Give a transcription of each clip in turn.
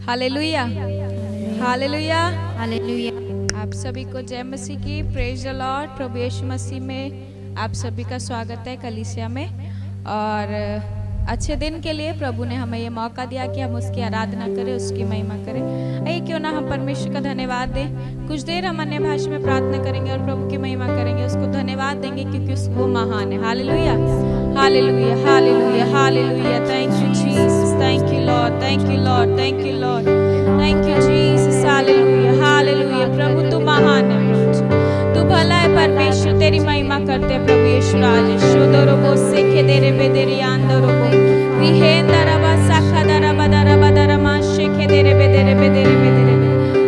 Hallelujah, hallelujah, hallelujah. आप सभी को जय मसीह की, प्रेज द लॉर्ड। प्रभु यीशु मसीह में आप सभी का स्वागत है कलीसिया में। और अच्छे दिन के लिए प्रभु ने हमें ये मौका दिया कि हम उसकी आराधना करें, उसकी महिमा करें। आइए क्यों ना हम परमेश्वर का धन्यवाद दें। कुछ देर हम अन्य भाषा में प्रार्थना करेंगे और प्रभु की महिमा करेंगे, उसको धन्यवाद देंगे क्योंकि वो महान है। Hallelujah, hallelujah, hallelujah, hallelujah. Thank you Jesus, thank you Lord, thank you Lord, thank you Lord, thank you Jesus. Hallelujah, hallelujah. प्रभु तू महान है, प्रभु जी तू भला है। परमेश्वर तेरी महिमा करते हैं प्रभु यीशु राज। शोदोरोबो सेखे देरे बेदेरी आंदोरोबो विहेंदरबा साखादरबा दरबा दरमा शेखे देरे बेदेरे बेदेरे बेदेरे।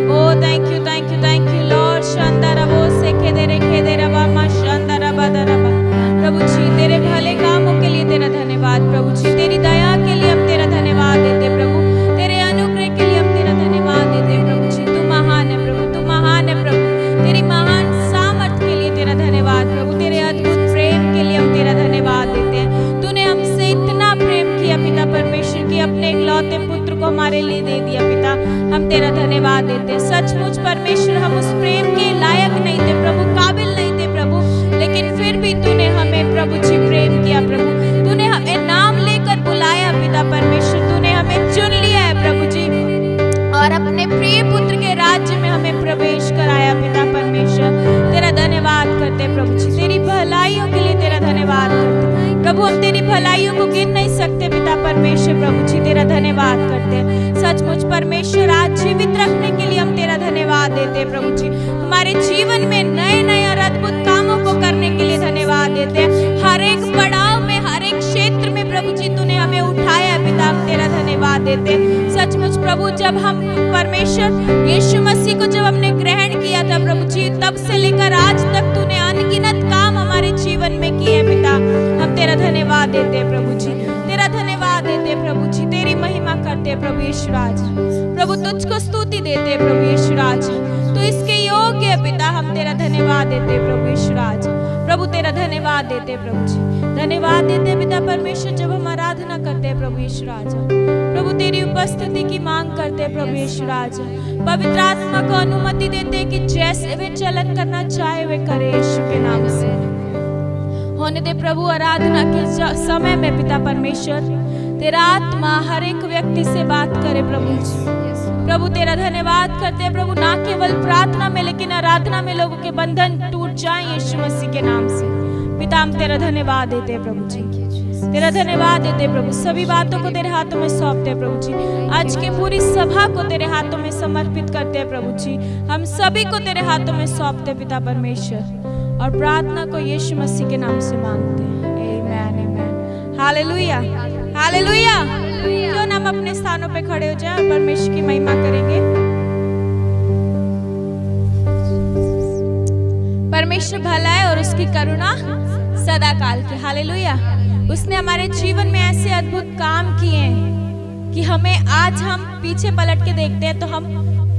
Oh thank you, thank you, thank you Lord. शंदरबो सेखे देरे खेदेरबा मा शंदरबा दरबा। प्रभु जी तेरे भले कामों के लिए तेरा धन्यवाद। प्रभु जी तेरी दया के लिए हम तेरा धन्यवाद देते। प्रभु तेरे अनुग्रह के लिए हम तेरा धन्यवाद देते। प्रभु जी तू महान है, प्रभु तू महान है। प्रभु तेरी महान सामर्थ के लिए तेरा धन्यवाद। प्रभु तेरे अद्भुत प्रेम के लिए हम तेरा धन्यवाद देते हैं। तूने हमसे इतना प्रेम किया पिता परमेश्वर की, अपने इकलौते पुत्र को हमारे लिए दे दिया पिता। हम तेरा धन्यवाद देते हैं। सचमुच परमेश्वर हम उस प्रेम के लायक नहीं थे प्रभु, काबिल नहीं थे प्रभु, लेकिन फिर भी तूने हमें प्रभु जी प्रेम किया। प्रभु तूने हमें नाम लेकर बुलाया पिता परमेश्वर, तूने हमें चुन लिया है प्रभु जी, और अपने प्रिय पुत्र के राज्य में हमें प्रवेश कराया पिता परमेश्वर। तेरा धन्यवाद करते प्रभु जी, तेरी भलाइयों के लिए तेरा धन्यवाद करते प्रभु। हम तेरी भलाइयों को गिन नहीं सकते पिता परमेश्वर। प्रभु जी तेरा धन्यवाद करते। सचमुच परमेश्वर आज जीवित रखने के लिए हम तेरा धन्यवाद देते प्रभु जी। हमारे जीवन में नए नए और अद्भुत कामों को करने के लिए धन्यवाद देते। हर एक पड़ाव में, हर एक क्षेत्र में प्रभु जी तूने हमें उठाया पिता, हम तेरा धन्यवाद देते। सचमुच प्रभु जब हम परमेश्वर यीशु मसीह को जब हमने ग्रहण किया था प्रभु जी, तब से लेकर आज तक तूने अनगिनत काम हमारे जीवन में किए पिता। हम तेरा धन्यवाद देते प्रभु जी, तेरा धन्यवाद देते प्रभु जी। तेरी महिमा करते प्रभु यीशु राज। प्रभु तुझको स्तुति देते प्रभु यीशु राज, तू इसके योग्य है पिता। हम तेरा धन्यवाद देते प्रभु यीशु राज। प्रभु तेरा धन्यवाद देते प्रभु जी, धन्यवाद देते पिता परमेश्वर जब हम आराधना करते हैं प्रभु यीशु राज। प्रभु तेरी उपस्थिति की मांग करते हैं प्रभु यीशु राज। पवित्र आत्मा को अनुमति देते कि जैसे वे चलन करना चाहे वे करे यीशु के नाम से। होने दे प्रभु आराधना के समय में पिता परमेश्वर तेरा आत्मा हर एक व्यक्ति से बात करे प्रभु जी। प्रभु तेरा धन्यवाद करते हैं प्रभु, ना केवल प्रार्थना में लेकिन आराधना में लोगों के बंधन टूट जाएं यीशु मसीह के नाम से पिता। हम तेरा धन्यवाद देते हैं प्रभु जी, तेरा धन्यवाद देते प्रभु। सभी बातों को तेरे हाथों में सौंपते हैं प्रभु जी। आज के पूरी सभा को तेरे हाथों में समर्पित करते हैं प्रभु जी। हम सभी को तेरे हाथों में सौंपते पिता परमेश्वर, और प्रार्थना को यीशु मसीह के नाम से मांगते हैं। आमीन, आमीन। Hallelujah, hallelujah. क्यों ना हम अपने स्थानों पे खड़े हो जाएं और परमेश्वर की महिमा करेंगे। परमेश्वर भला है और उसकी करुणा सदा काल की। हालेलुया। उसने हमारे जीवन में ऐसे अद्भुत काम किए हैं कि हमें आज हम पीछे पलट के देखते हैं तो हम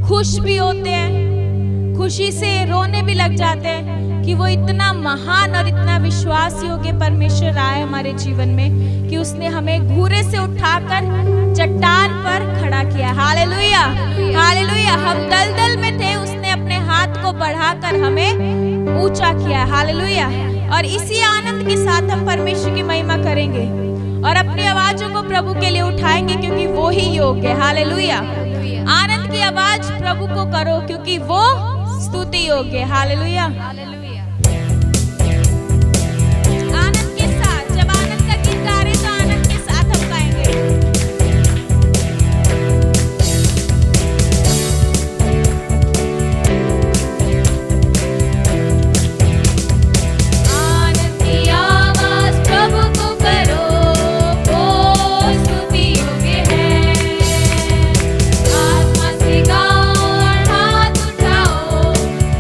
खुश भी होते हैं, खुशी से रोने भी लग जाते हैं कि वो इतना महान और इतना विश्वास योग्य परमेश्वर आए हमारे जीवन में कि उसने हमें घूरे से उठाकर चट्टान पर खड़ा किया। Hallelujah, hallelujah. हम दलदल में थे, उसने अपने हाथ को बढ़ाकर हमें ऊंचा किया। हालेलुया। और इसी आनंद के साथ हम परमेश्वर की महिमा करेंगे और अपनी आवाजों को प्रभु के लिए उठाएंगे क्योंकि वो ही योग्य है। हालेलुया। आनंद की आवाज प्रभु को करो क्योंकि वो स्तुति योग्य है। हालेलुया। आनंद के साथ, जब आनंद का गीत गा रहे तो आनंद के साथ हम गाएंगे।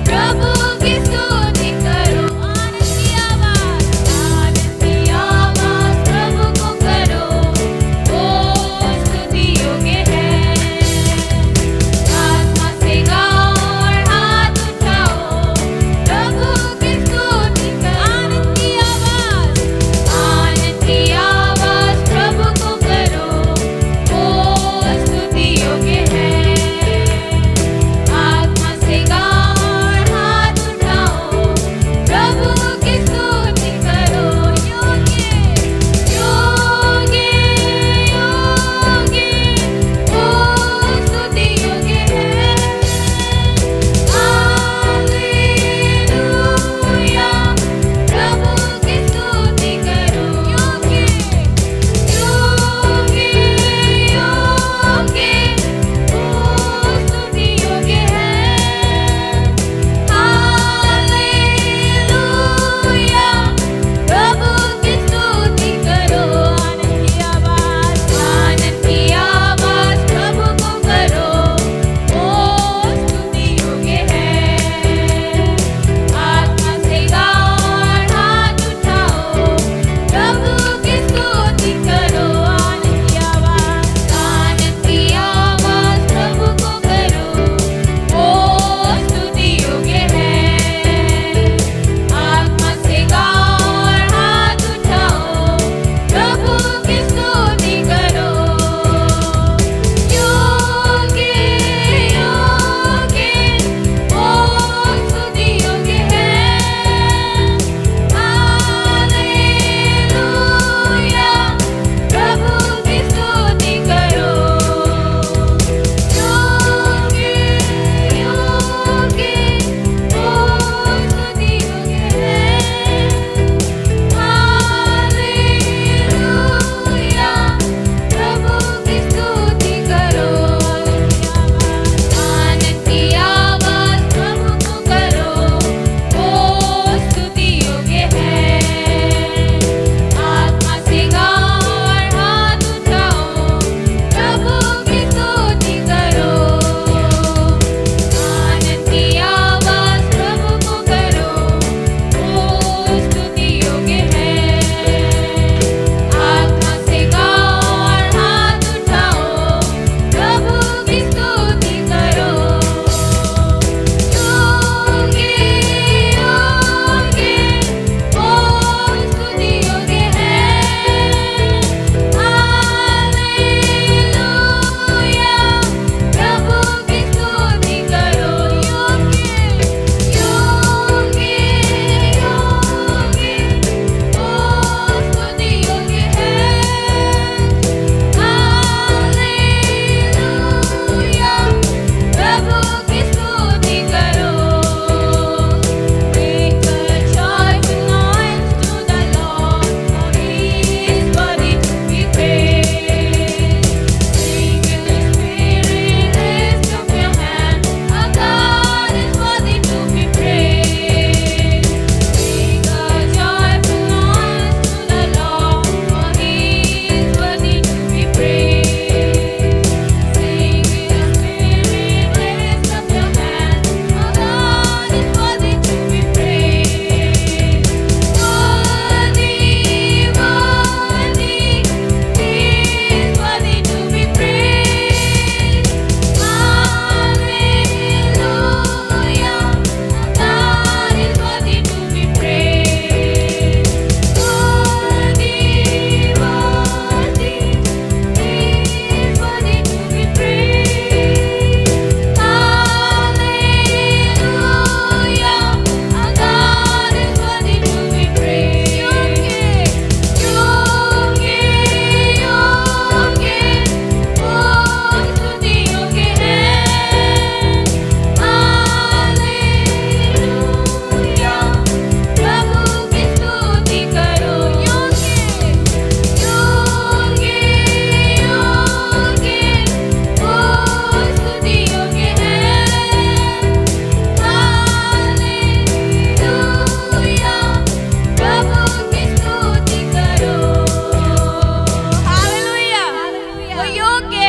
प्रभु की स्तुति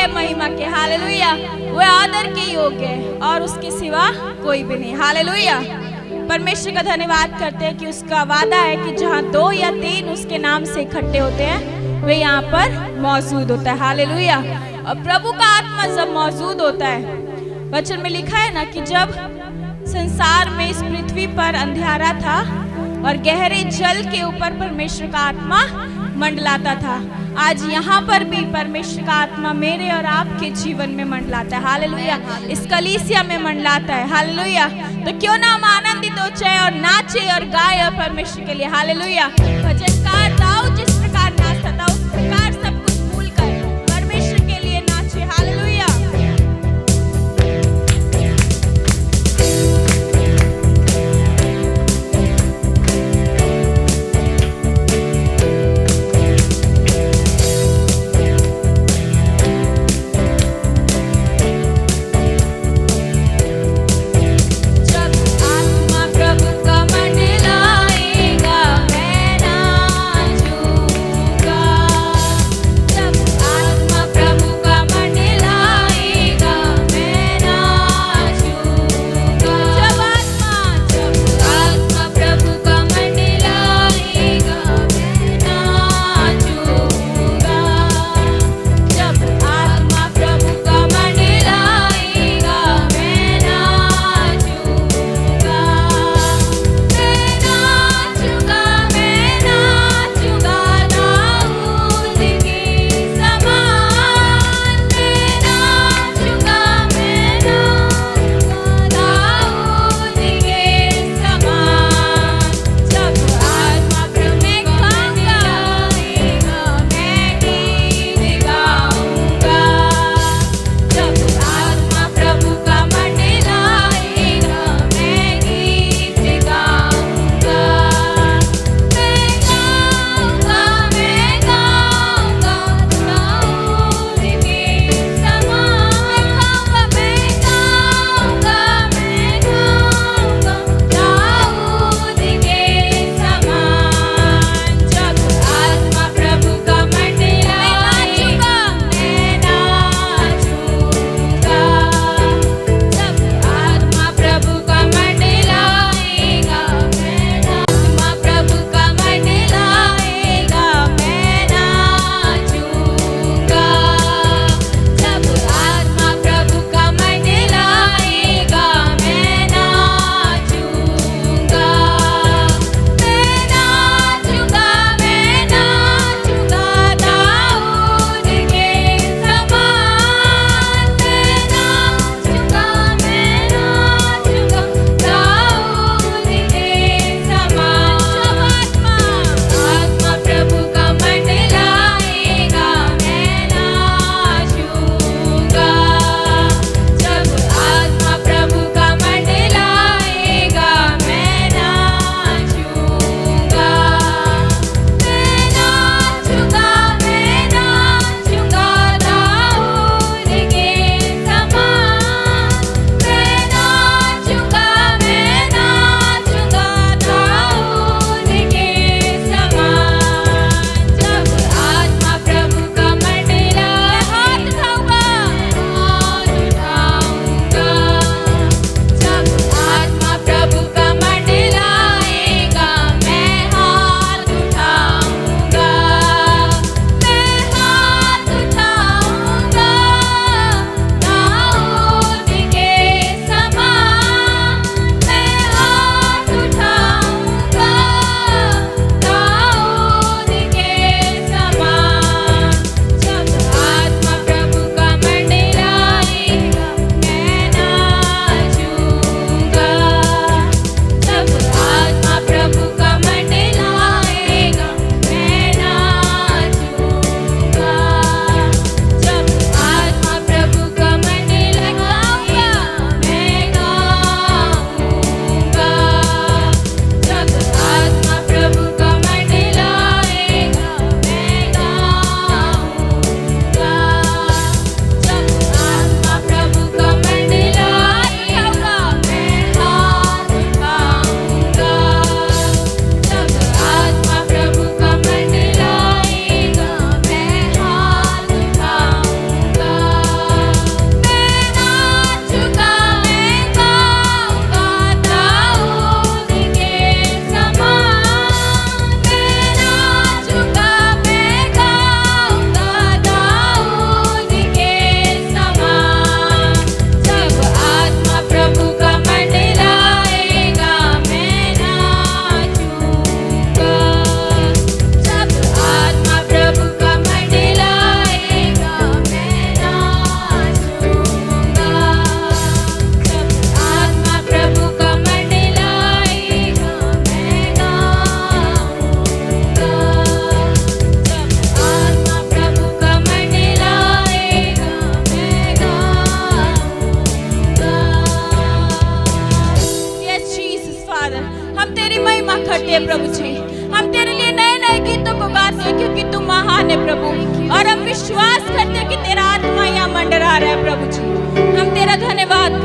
है महिमा के, हालेलुया। वह आदर के योग्य है और उसके सिवा कोई भी नहीं, हालेलुया। परमेश्वर का धन्यवाद करते हैं कि उसका वादा है कि जहाँ 2 या 3 उसके नाम से इकट्ठे होते हैं वे यहाँ पर मौजूद होता है, हालेलुया। और प्रभु का आत्मा जब मौजूद होता है, वचन में लिखा है ना कि जब संसार में इस पृथ्वी पर अंधियारा था और गहरे जल के ऊपर परमेश्वर का आत्मा मंडलाता था, आज यहाँ पर भी परमेश्वर का आत्मा मेरे और आपके जीवन में मंडलाता है, हालेलुया। इस कलीसिया में मंडलाता है, हालेलुया। तो क्यों ना हम आनंदित हो जाए और नाचे और गाए परमेश्वर के लिए, हालेलुया। भजनकार दाऊद जिस प्रकार नाचता था उस प्रकार सब कुछ भूलकर परमेश्वर के लिए नाचे, हालेलुया। जब आत्मा प्रभु का मंडलाएगा, मैं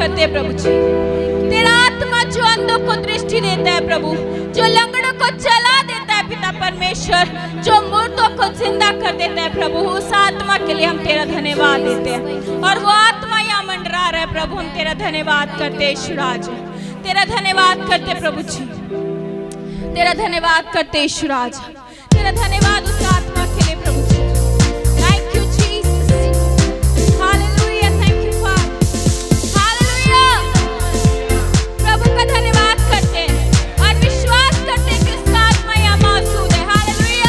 करते हैं प्रभु जी। तेरा आत्मा जो अंधों को दृष्टि देता है प्रभु, जो लंगड़ों को चला देता है पिता परमेश्वर, जो मुर्दों को जिंदा कर देता है प्रभु, उस आत्मा के लिए हम तेरा धन्यवाद देते हैं। और वो आत्मा यहाँ मंडरा रहा है प्रभु, हम तेरा धन्यवाद करते हैं ईश्वराज, तेरा धन्यवाद करते प्रभु जी, तेरा धन्यवाद करते ईश्वराज, तेरा धन्यवाद उस आत्मा के लिए प्रभु जी। Thank you Jesus, hallelujah, thank you father, hallelujah. प्रभु का धन्यवाद करते हैं और विश्वास करते हैं कि उसका आत्मा यहाँ मौजूद है। हालेलुया।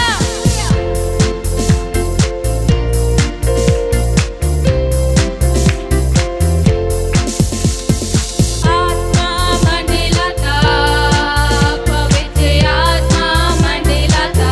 आत्मा मंडलाता, पवित्र आत्मा मंडलाता,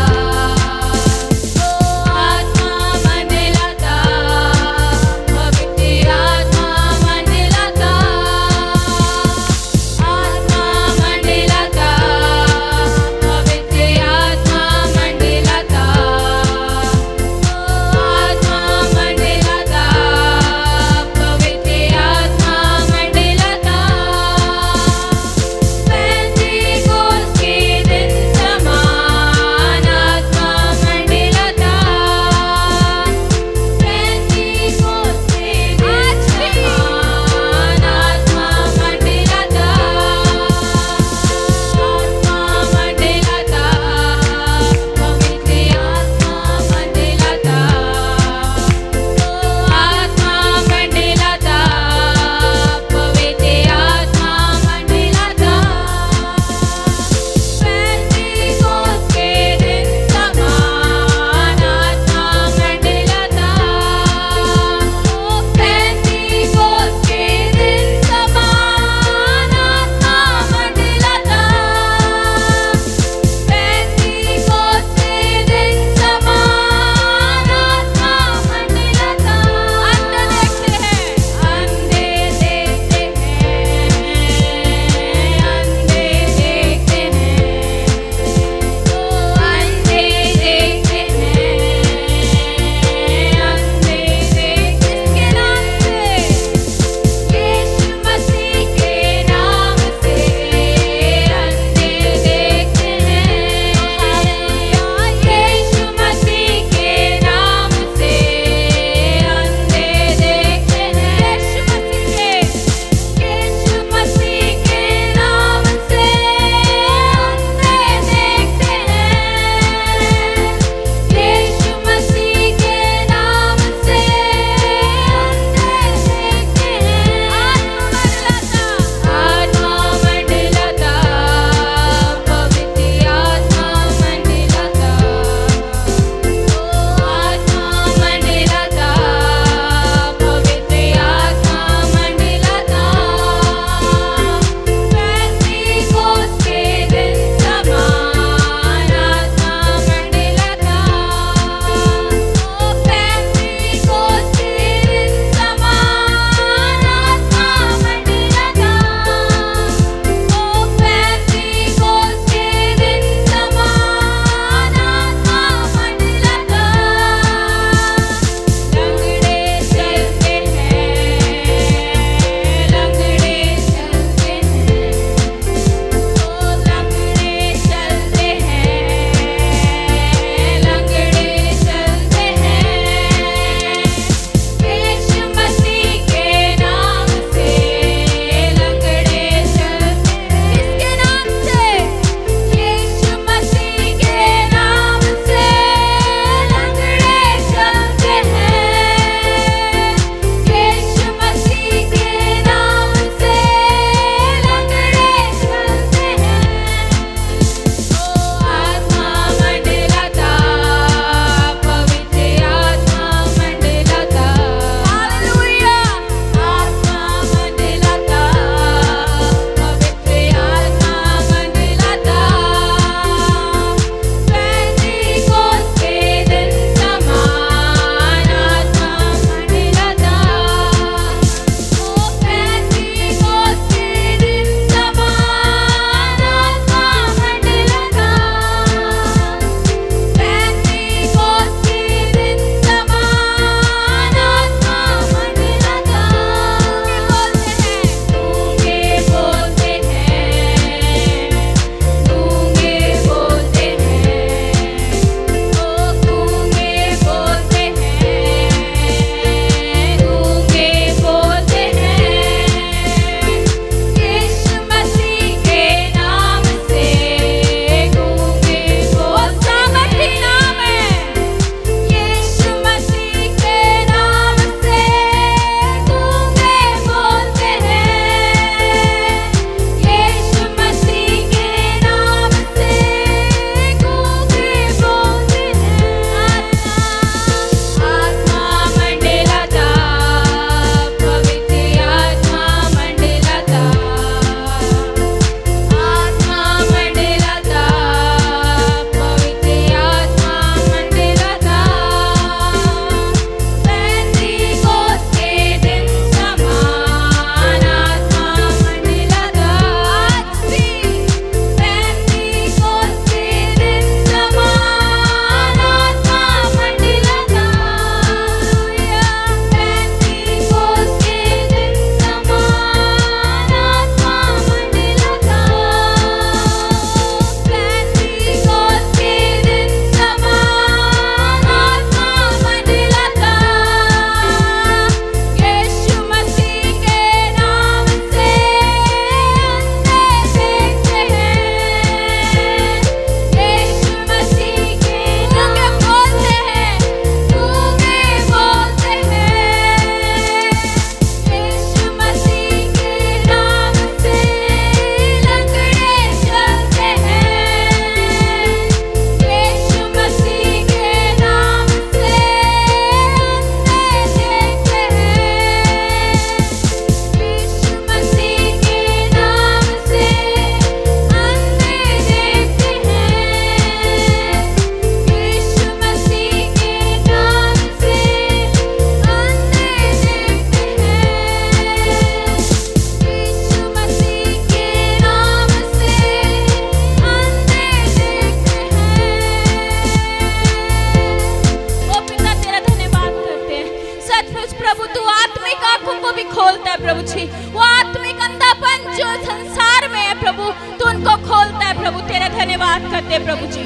सचमुच प्रभु तू आत्मिक आंखों को भी खोलता है प्रभु जी। वो आत्मिक अंधापन जो संसार में है प्रभु, तू उनको खोलता है प्रभु। तेरा धन्यवाद करते हैं प्रभु जी।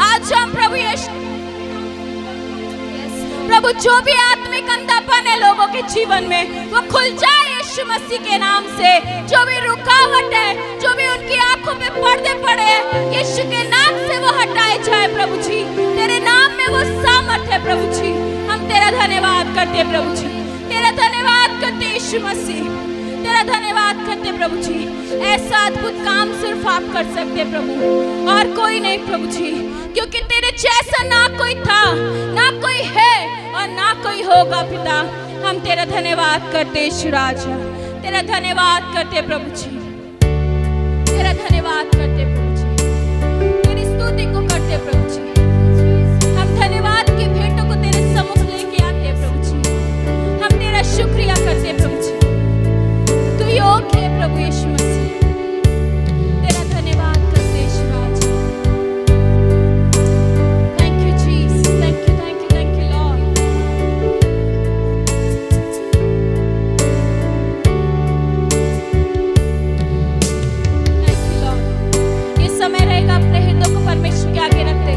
आज हम प्रभु यीशु प्रभु जो भी आत्मिक अंधापन है लोगों के जीवन में, वो खुल जाए यीशु मसीह के नाम से। जो भी रुकावट है, जो भी उनकी आंखों पे पर्दे पड़े, यीशु के नाम से वो हटाए जाए प्रभु जी। तेरे नाम में वो सामर्थ है प्रभु जी। हम तेरा धन्यवाद करते हैं प्रभु जी। तेरा धन्यवाद करते यीशु मसीह। तेरा धन्यवाद करते प्रभु जी। ऐसा अद्भुत काम सिर्फ आप कर सकते हैं प्रभु, और कोई नहीं प्रभु जी, क्योंकि तेरे जैसा ना कोई था, ना कोई है और ना कोई होगा पिता। हम तेरा धन्यवाद करते यीशु राजा। तेरा धन्यवाद करते प्रभु जी। तेरा धन्यवाद करते प्रभु जी। तेरी स्तुति को करते प्रभु जी। हम धन्यवाद की भेंटों को तेरे सम्मुख लेके आते प्रभु जी। हम तेरा शुक्रिया करते प्रभु जी। तू योग्य है प्रभु यीशु मसीह। तेरा धन्यवाद करते यीशु राजा। Thank you Jesus. Thank you, thank you, thank you Lord. Thank you Lord. ये समय रहेगा अपने हृदय को परमेश्वर के आगे रखते।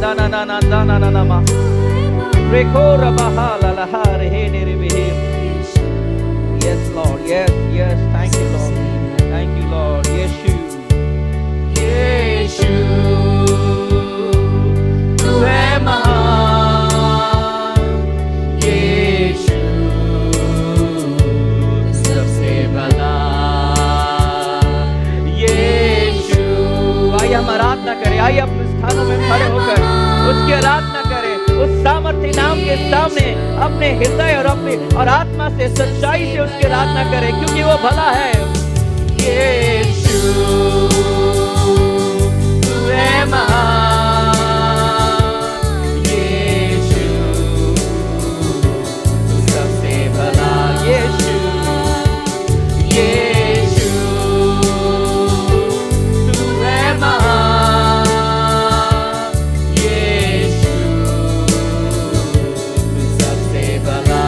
dana dana dana dana ma. Rekora bahala lahare heneribihi. Yes, Lord. Yes, yes. Thank you, Lord. Thank you, Lord. Yeshu. Yeshu. Tu hai mahan. Yeshu. सबसे बड़ा. यीशु. आइए हम आराधना करें. आइए अपने स्थानों में खड़े होकर उसकी आराधना करें. उस सामर्थी नाम के सामने अपने हृदय और अपने और आत्मा से सच्चाई से उसकी आराधना करें, क्योंकि वो भला है. यीशु तू है महान. यीशु सबसे भला. यीशु यीशु तू है महान. यीशु सबसे भला.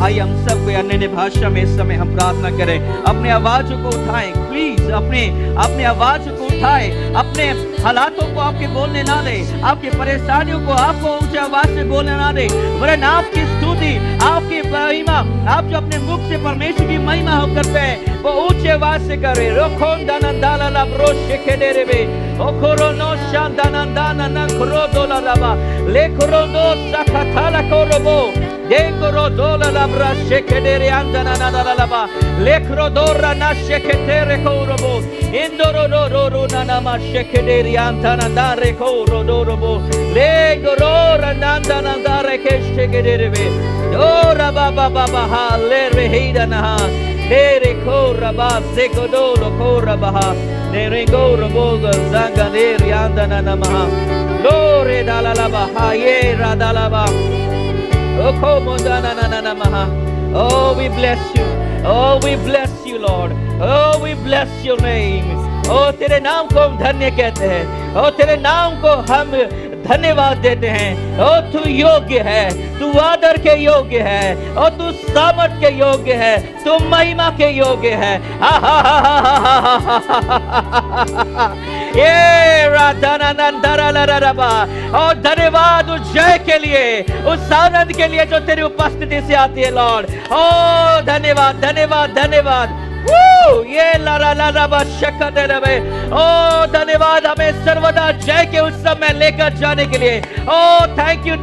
आइए हम सब कोई अन्य भाषा में इस समय हम प्रार्थना करें. अपने आवाजों को उठाएं. प्लीज अपने आवाज को उठाएं. अपने हालातों को आपके बोलने ना दे. आपकी परेशानियों को आपको ऊंचे आवाज से बोलने ना दे. वरन आपकी स्तुति, आपकी महिमा, आप जो अपने मुख से परमेश्वर की महिमा हो करते हैं, वो ऊंचे आवाज से करे. रोखों दानंदाला लाब्रो शेखेडे रेबे ओखोरो नो शांदानंदाना न खरोदोला लाबा लेखरोदो सखथाला कोरोबो देखरो दोला लाब्रा शेखेडे अंदना ना लाबा लेखरोदोरा ना शेखेtere कोरोबो इंदोरो रो रो ना मा शेखेडे अंदना ना रे कोरोदोरोबो लेगोरा नंदना ना रे केशेखेडे रेबे दोरा बाबा बाबा हा ले रे हेदा ना Nere korra ba sekodolo korra baha nere korra boga zanga nere andana namaha lore dalala baha yera dalaba okomo dana namaha. Oh, we bless you. Oh, we bless you, Lord. Oh, we bless your name. Oh, तेरे नाम को हम धन्य कहते हैं. Oh, तेरे नाम को हम धन्यवाद देते हैं. ओ तू योग्य है, तू आदर के योग्य है, और तू सामर्थ के योग्य है, तू महिमा के योग्य है. ये राधाना नंदरा लरबा. और धन्यवाद उस जय के लिए, उस आनंद के लिए जो तेरी उपस्थिति से आती है लॉर्ड. ओ धन्यवाद धन्यवाद धन्यवाद. ये लारा लारा बशक्का दे रहे. ओ धन्यवाद हमें सर्वदा जय के उत्सव में लेकर जाने के लिए. Oh, thank you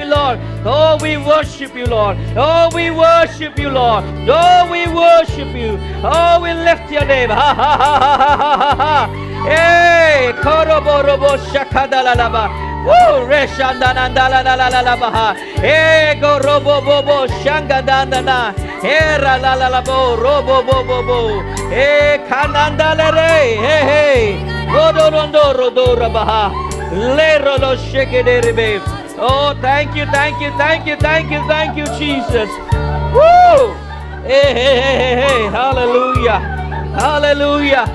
Lord. Oh, we worship you Lord. Oh, we worship you Lord. Oh, we worship you. Oh, we lift your name. Ha ha ha ha ha ha ha. Hey, korobo robo shakada la la ba. Woo, reshandanandala la la la la ba. Hey, go robo bobo shangadandana. Hey, la la la la bo robo bobo bo. Hey, kanandale re. Hey hey. Rodorondo rodora ba. Lerolo shekerebe. Oh, thank you Jesus. Woo! Hey hey hey hey. Hallelujah. Hallelujah.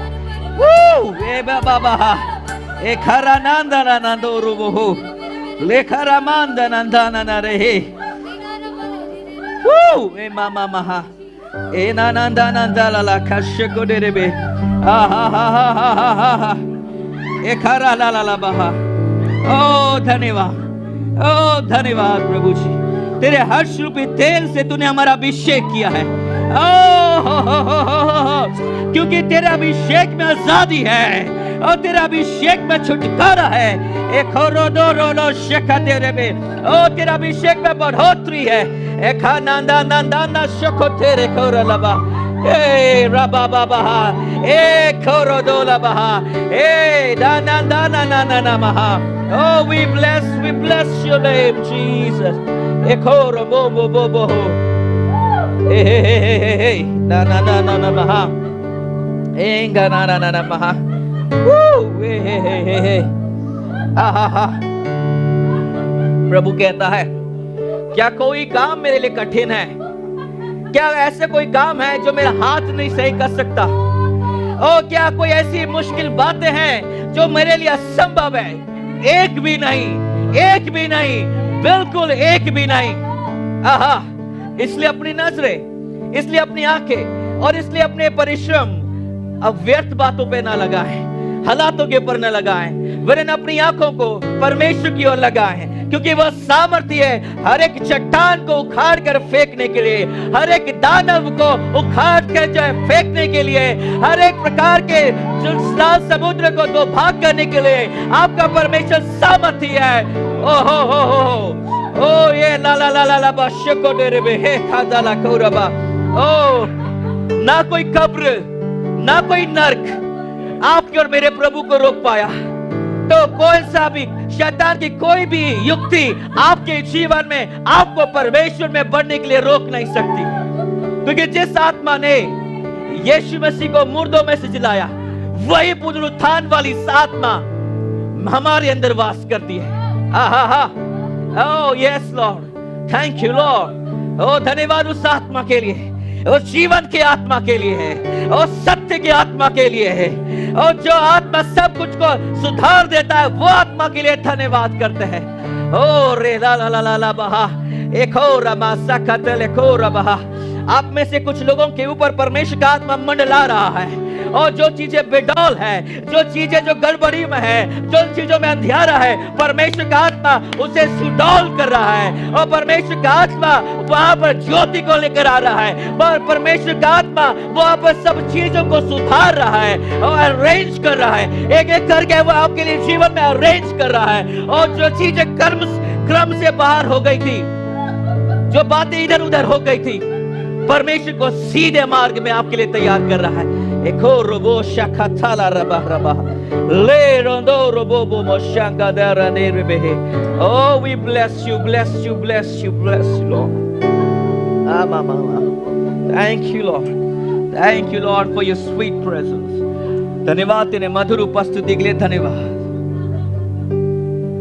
Woo! Hey baba. Ekarananda nanando ruboho. Lekaramanda nandana narehe. Woo! E mama maha. E nananda nandala la kasheko derebe. Ah ha ha ha ha ha ha. Ekara la la la baha. Oh धन्यवाद, oh धन्यवाद प्रभु जी, तेरे हर्ष रूपी तेल से तूने हमारा अभिषेक किया है। क्योंकि तेरे अभिषेक में आजादी है और तेरे अभिषेक में छुटकारा है। एक रोडो रोडो शेखा तेरे में, ओ तेरा अभिषेक में बढ़ोतरी है। एक नंदा नंदा ना शको तेरे कोरा लबा, ए रबा बाबा, ए कोरोडो लबा, ए दाना दाना ना ना ना महा। Oh, we bless your name, Jesus. Ekoro bo bo bo bo. Hey hey hey hey hey. Na na na na na maha. Enga na na na na maha. Woo! Hey hey hey hey hey. Ah ha ha. प्रभु कहता है, क्या कोई काम मेरे लिए कठिन है? क्या ऐसे कोई काम है जो मेरा हाथ नहीं सही कर सकता? ओ क्या कोई ऐसी मुश्किल बातें हैं जो मेरे लिए असंभव है? एक भी नहीं, एक भी नहीं, बिल्कुल एक भी नहीं। आहा, इसलिए अपनी नजरें, इसलिए अपनी आंखें और इसलिए अपने परिश्रम अब व्यर्थ बातों पे ना लगाएं, हालातों के ऊपर ना लगाएं, वरन अपनी आंखों को परमेश्वर की ओर लगाएं, क्योंकि वह सामर्थ्य है हर एक चट्टान को उखाड़ कर फेंकने के लिए, हर एक दानव को उखाड़ कर जो है फेंकने के लिए, हर एक प्रकार के लाल समुद्र को दो भाग करने के लिए आपका परमेश्वर सामर्थ्य है। ओ हो ओ ये ला ला ला ला ला बाशको डेरे बे हे खादा ला कोरबा। ओ ना कोई कब्र, ना कोई नरक आपके और मेरे प्रभु को रोक पाया। तो कोई सा भी शैतान की कोई भी युक्ति आपके जीवन में आपको परमेश्वर में बढ़ने के लिए रोक नहीं सकती, क्योंकि जिस आत्मा ने यीशु मसीह को मुर्दों में से जिलाया, वही पुनरुत्थान वाली आत्मा हमारे अंदर वास करती है। Oh yes Lord, thank you Lord. ओ धन्यवाद उस आत्मा के लिए, उस जीवन की आत्मा के लिए है, और सत्य की आत्मा के लिए है, और जो आत्मा सब कुछ को सुधार देता है, वो आत्मा के लिए धन्यवाद करते हैं। ओ रे ला ला ला ला बहा, एक और रमा सखत लेको रबहा। आप में से कुछ लोगों के ऊपर परमेश्वर का आत्मा मंडला रहा है, और जो चीजें बेडौल है, जो चीजें जो गड़बड़ी में है, जो चीजों में अंधियारा है, परमेश्वर का आत्मा उसे सुडौल कर रहा है, और परमेश्वर का आत्मा वहां पर ज्योति को लेकर आ रहा है, और परमेश्वर का आत्मा वहां पर सब चीजों को सुधार रहा है और अरेंज कर रहा है। एक एक करके वो आपके लिए जीवन में अरेंज कर रहा है, और जो चीजें क्रम से बाहर हो गई थी, जो बातें इधर उधर हो गई थी, परमेश्वर को सीधे मार्ग में आपके लिए तैयार कर रहा है। एक और रोबो शखथाला रबा रबा ले रोंदो रोबो बो मोशंगा दरा नेरबे। Oh, we bless you, bless you, bless you, bless you, Lord. Mama. Thank you, Lord. Thank you, Lord, for your sweet presence. धन्यवाद तेरे मधुर उपस्थिति के लिए, धन्यवाद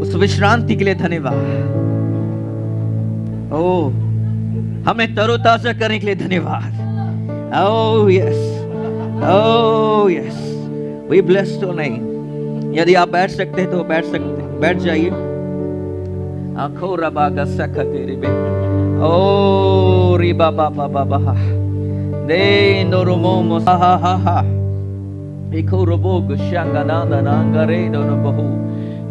उस विश्रांति के लिए, धन्यवाद। ओह, हमें तरोताजा करने के लिए धन्यवाद। Oh yes, oh yes, we bless your name. यदि आप बैठ सकते हैं तो बैठ सकते हैं, बैठ जाइए। आँखों रबा का सखा तेरे बे, ओ रिबा बाबा बाबा, दे नोरोमो मोसा हा हा हा, इको रोबो गुशांगा नांदा नांगा रे दोनो बहु,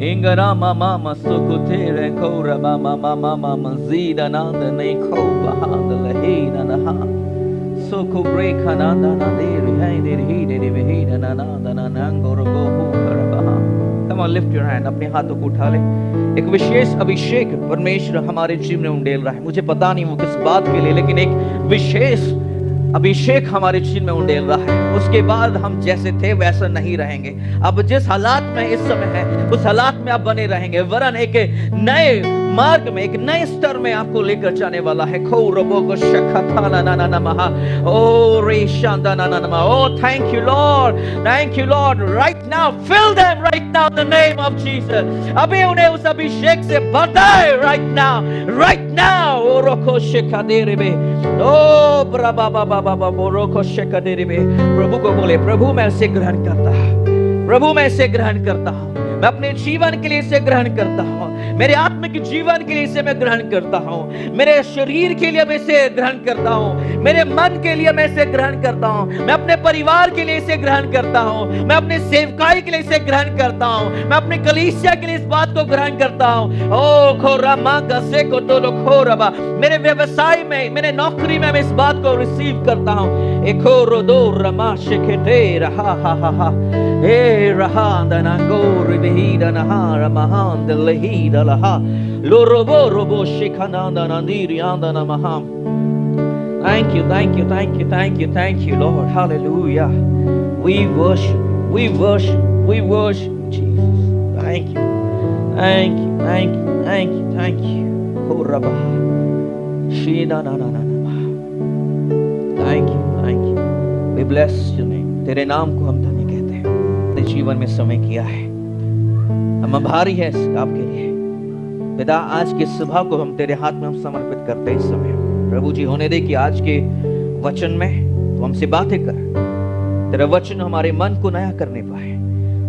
इंगरा मामा मसुको तेरे को रबा मामा मामा मजीदा नांदा नहीं खो बहांद लही ना नहा, सोको ब्रेक नांदा ना दे रिहाई दे रही दे रही ना नांदा ना नांगो रोबो हो करबहा। Come on, lift your hand, अपने हाथों को उठा ले। एक विशेष अभिषेक परमेश्वर हमारे जीवन में उंडेल रहा है। मुझे पता नहीं वो किस बात के लिए, लेकिन एक विशेष अभिषेक हमारे जीवन में उंडेल रहा है। उसके बाद हम जैसे थे वैसा नहीं रहेंगे। अब जिस हालात में इस समय है, उस हालात में आप बने रहेंगे, वरन एक नए मार्ग में, एक नए स्तर में आपको लेकर जाने वाला है। खो रबो को शखथाला ना ना ना महा, ओ रे शांदा ना ना ना महा। Oh, thank you Lord, thank you Lord. Right now, fill them right now in the name of Jesus. अभी उन्हें उस अभिषेक से भरदाए right now, right now। ओ रोको शेखा दे रे बे, ओ ब्रबा बाबा बाबा रोको शेखा दे रे बे। प्रभु को बोले, प्रभु मैं इसे ग्रहण करता हूँ, प्रभु मैं इसे ग्रहण करता हूँ, मैं अपने जीवन के लिए इसे ग्रहण करता हूँ, मेरे आत्मिक जीवन के लिए इसे मैं ग्रहण करता हूँ, मेरे शरीर के लिए मैं इसे ग्रहण करता हूँ, मेरे मन के लिए मैं इसे ग्रहण करता हूँ, मैं अपने परिवार के लिए इसे ग्रहण करता हूँ, मैं अपने सेवकाई के लिए इसे ग्रहण करता हूँ, मैं अपने कलीसिया के लिए इस बात को ग्रहण करता हूँ। ओ खोरमा गसे को तो लो खोरबा, मेरे व्यवसाय में, मेरे नौकरी में मैं इस बात को रिसीव करता हूँ। एको रोदो रमा शेखेते रहा हा हा हा ए रहा दनांगो रिबहीदा नहारा महान दलहीदा लहा लोरोबो रोबो शेखना दनांदीरी आंदना महाम। Thank you, thank you, thank you, thank you, thank you, Lord. Hallelujah. We worship, we worship, we worship Jesus. Thank you, thank you, thank you, thank you, thank you. Oh, Rabba. Shina na na na na. Thank you, thank you. We bless your name. तेरे नाम को हम धन्य कहते हैं। अपने जीवन में समय किया है, हम आभारी है आपके लिए। पिता, आज की सभा को हम तेरे हाथ में हम समर्पित करते हैं इस समय। प्रभु जी, होने दे कि आज के वचन में तो हमसे बातें कर, तेरा वचन हमारे मन को नया करने पाए।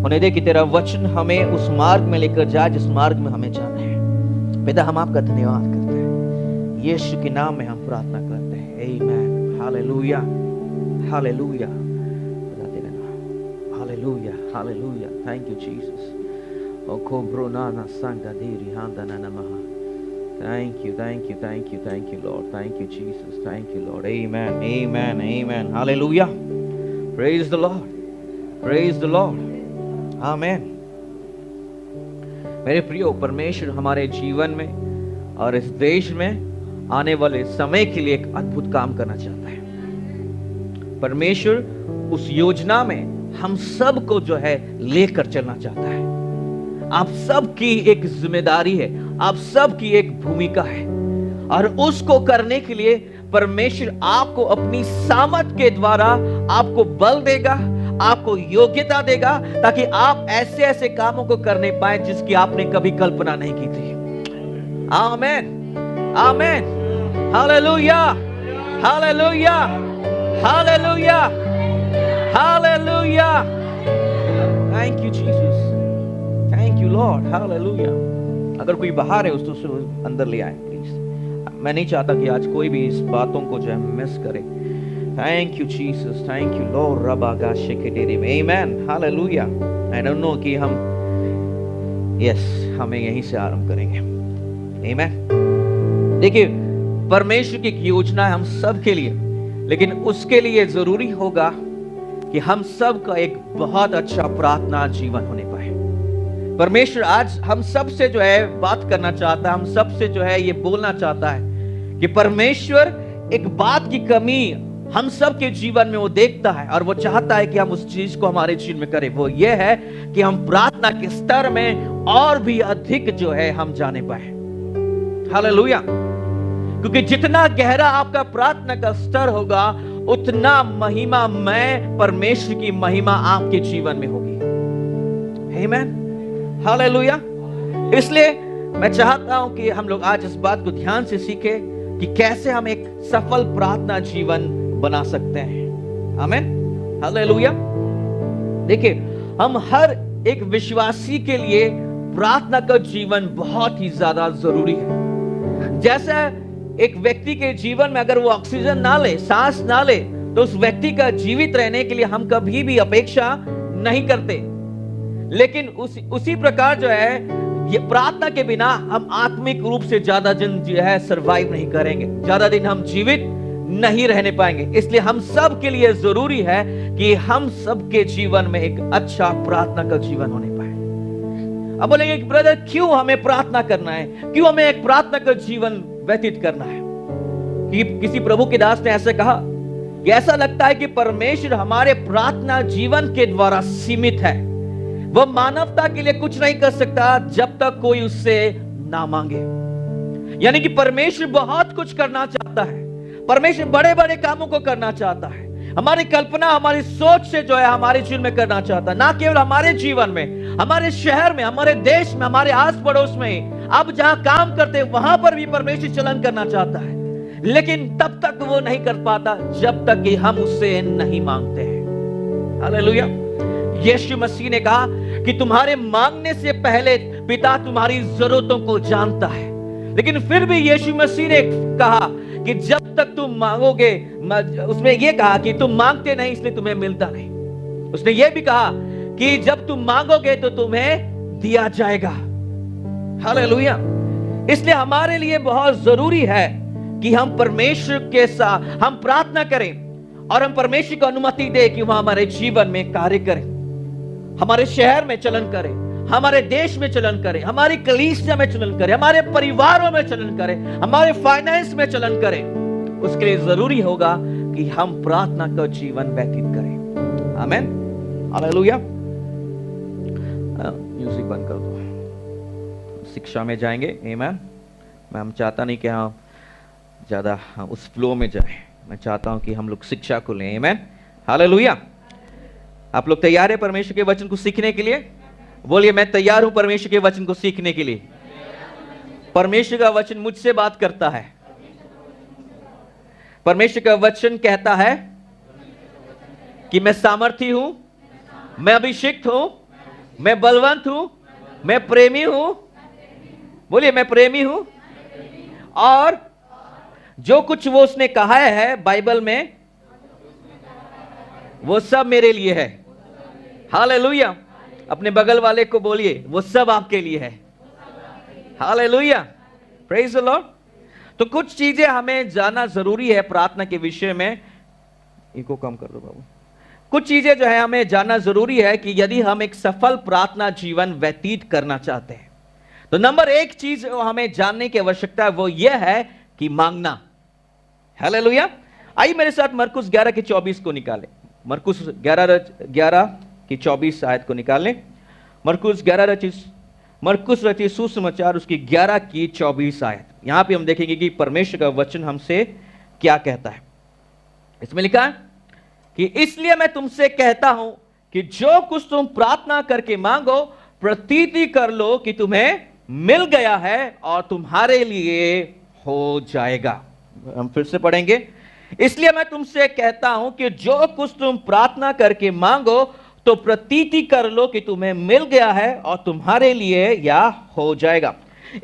होने दे कि तेरा वचन हमें उस मार्ग में लेकर जाए जिस मार्ग में हमें जाना है। पिता, हम आपका धन्यवाद करते हैं, यीशु के नाम में हम प्रार्थना करते हैं। आमीन। Hallelujah, hallelujah, hallelujah, hallelujah. Thank you Jesus. ओ कोब्रोना ना संगा दीरी हांदना नमः। Thank you, thank you, thank you, thank you, Lord. Thank you, Jesus. Thank you, Lord. Amen, amen, amen. Hallelujah. Praise the Lord. Praise the Lord. Amen. मेरे प्रियो, परमेश्वर हमारे जीवन में और इस देश में आने वाले समय के लिए एक अद्भुत काम करना चाहता है। परमेश्वर उस योजना में हम सब को जो है लेकर चलना चाहता है। आप सबकी एक जिम्मेदारी है, आप सबकी एक भूमिका है, और उसको करने के लिए परमेश्वर आपको अपनी सामर्थ के द्वारा आपको बल देगा, आपको योग्यता देगा, ताकि आप ऐसे ऐसे कामों को करने पाए जिसकी आपने कभी कल्पना नहीं की थी। आमीन, आमीन, hallelujah, hallelujah, hallelujah, hallelujah. Thank you Jesus, thank you Lord, hallelujah. अगर कोई बाहर है उसको अंदर ले आए प्लीज। मैं नहीं चाहता कि आज कोई भी इस बातों को जो है मिस करे। Thank you Jesus, thank you Lord. रबा गाशे के डेरे में आमेन, हालेलुया। आई डोंट नो कि हम हमें यहीं से आरंभ करेंगे। आमेन। देखिए, परमेश्वर की एक योजना है हम सब के लिए, लेकिन उसके लिए जरूरी होगा कि हम सब का एक बहुत अच्छा प्रार्थना जीवन होने पाए। परमेश्वर आज हम सब से जो है बात करना चाहता है, हम सब से जो है ये बोलना चाहता है कि परमेश्वर एक बात की कमी हम सब के जीवन में वो देखता है और वो चाहता है कि हम उस चीज को हमारे जीवन में करें। वो ये है कि हम प्रार्थना के स्तर में और भी अधिक जो है हम जाने पाए। हालेलुया। क्योंकि जितना गहरा आपका प्रार्थना का स्तर होगा, उतना महिमा में परमेश्वर की महिमा आपके जीवन में होगी। आमीन, हालेलुया। इसलिए मैं चाहता हूं कि हम लोग आज इस बात को ध्यान से सीखें कि कैसे हम एक सफल प्रार्थना जीवन बना सकते हैं। आमीन, हालेलुया। देखिए, हम हर एक विश्वासी के लिए प्रार्थना का जीवन बहुत ही ज्यादा जरूरी है। जैसे एक व्यक्ति के जीवन में अगर वो ऑक्सीजन ना ले, सांस ना ले, तो उस व्यक्ति का जीवित रहने के लिए हम कभी भी अपेक्षा नहीं करते। लेकिन उसी प्रकार जो है ये प्रार्थना के बिना हम आत्मिक रूप से ज्यादा दिन जो है सरवाइव नहीं करेंगे, ज्यादा दिन हम जीवित नहीं रहने पाएंगे। इसलिए हम सब के लिए जरूरी है कि हम सबके जीवन में एक अच्छा प्रार्थना का जीवन होने पाए। अब बोलेंगे कि ब्रदर, क्यों हमें प्रार्थना करना है, क्यों हमें एक प्रार्थना का जीवन व्यतीत करना है? कि किसी प्रभु के दास ने ऐसे कहा कि ऐसा लगता है कि परमेश्वर हमारे प्रार्थना जीवन के द्वारा सीमित है। वह मानवता के लिए कुछ नहीं कर सकता जब तक कोई उससे ना मांगे। यानी कि परमेश्वर बहुत कुछ करना चाहता है, परमेश्वर बड़े बड़े कामों को करना चाहता है, हमारी कल्पना हमारी सोच से जो है हमारे जीवन में करना चाहता है। ना केवल हमारे जीवन में, हमारे शहर में, हमारे देश में, हमारे आस पड़ोस में, अब जहां काम करते हैं वहां पर भी परमेश्वर चलन करना चाहता है। लेकिन तब तक वो नहीं कर पाता जब तक कि हम उससे नहीं मांगते हैं। हालेलुया। यीशु मसीह ने कहा, कि तुम्हारे मांगने से पहले पिता तुम्हारी जरूरतों को जानता है। लेकिन फिर भी यीशु मसीह ने कहा कि जब तक तुम मांगोगे, उसने ये कहा कि तुम मांगते नहीं इसलिए तुम्हें मिलता नहीं। उसने ये भी कहा कि जब तुम मांगोगे तो तुम्हें दिया जाएगा। हालेलुया। इसलिए हमारे लिए बहुत जरूरी है कि हम परमेश्वर के साथ हम प्रार्थना करें और हम परमेश्वर को अनुमति दे कि वह हमारे जीवन में कार्य करे, हमारे शहर में चलन करे, हमारे देश में चलन करे, हमारी कलीसिया में चलन करे, हमारे परिवारों में चलन करे, हमारे फाइनेंस में चलन करे। उसके लिए जरूरी होगा कि हम प्रार्थना का जीवन व्यतीत करें। आमीन, हालेलुया। म्यूजिक बंद कर दो। शिक्षा में जाएंगे। आमीन। मैं हम चाहता नहीं कि हम ज्यादा उस फ्लो में जाएं। मैं चाहता हूं कि हम लोग शिक्षा को लें। आमीन, हालेलुया। आप लोग तैयार हैं परमेश्वर के वचन को सीखने के लिए? बोलिए, मैं तैयार हूं परमेश्वर के वचन को सीखने के लिए। परमेश्वर का वचन मुझसे बात करता है। परमेश्वर का वचन कहता है कि मैं सामर्थी हूं, मैं अभिषिक्त हूं, मैं बलवंत हूं, मैं प्रेमी हूं। बोलिए, मैं प्रेमी हूं। और जो कुछ वो उसने कहा है बाइबल में, वो सब मेरे लिए है। हालेलुया। अपने बगल वाले को बोलिए, वो सब आपके लिए है। Hallelujah, praise the Lord. तो कुछ चीजें हमें जानना जरूरी है प्रार्थना के विषय में। इनको कम कर दो बाबू। कुछ चीजें जो है हमें जानना जरूरी है कि यदि हम एक सफल प्रार्थना जीवन व्यतीत करना चाहते हैं तो नंबर एक चीज जो हमें जानने की आवश्यकता है वो यह है कि मांगना। हालेलुया। आइए मेरे साथ मरकुस 11:24 को निकालें। मरकुस 11:24 आयत को निकालें। मरकुस रचित सुसमाचार उसकी 11:24 आयत। यहां पे हम देखेंगे कि परमेश्वर का वचन हमसे क्या कहता है। इसमें लिखा है कि इसलिए मैं तुमसे कहता हूं कि जो कुछ तुम प्रार्थना करके मांगो प्रतीति कर लो कि तुम्हें मिल गया है और तुम्हारे लिए हो जाएगा। हम फिर से पढ़ेंगे। इसलिए मैं तुमसे कहता हूं कि जो कुछ तुम प्रार्थना करके मांगो तो प्रतीति कर लो कि तुम्हें मिल गया है और तुम्हारे लिए या हो जाएगा।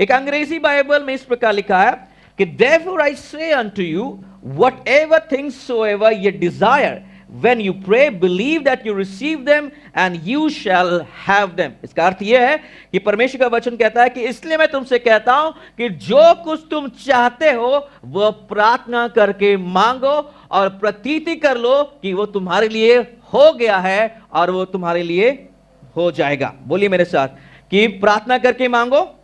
एक अंग्रेजी बाइबल में इस प्रकार लिखा है कि therefore I say unto you whatever things soever ye desire when you pray believe that you receive them and you shall have them। इसका अर्थ यह है कि परमेश्वर का वचन कहता है कि इसलिए मैं तुमसे कहता हूं कि जो कुछ तुम चाहते हो वह प्रार्थना करके मांगो और प्रतीति कर लो कि वो तुम्हारे लिए हो गया है और वो तुम्हारे लिए हो जाएगा। बोलिए मेरे साथ कि प्रार्थना करके मांगो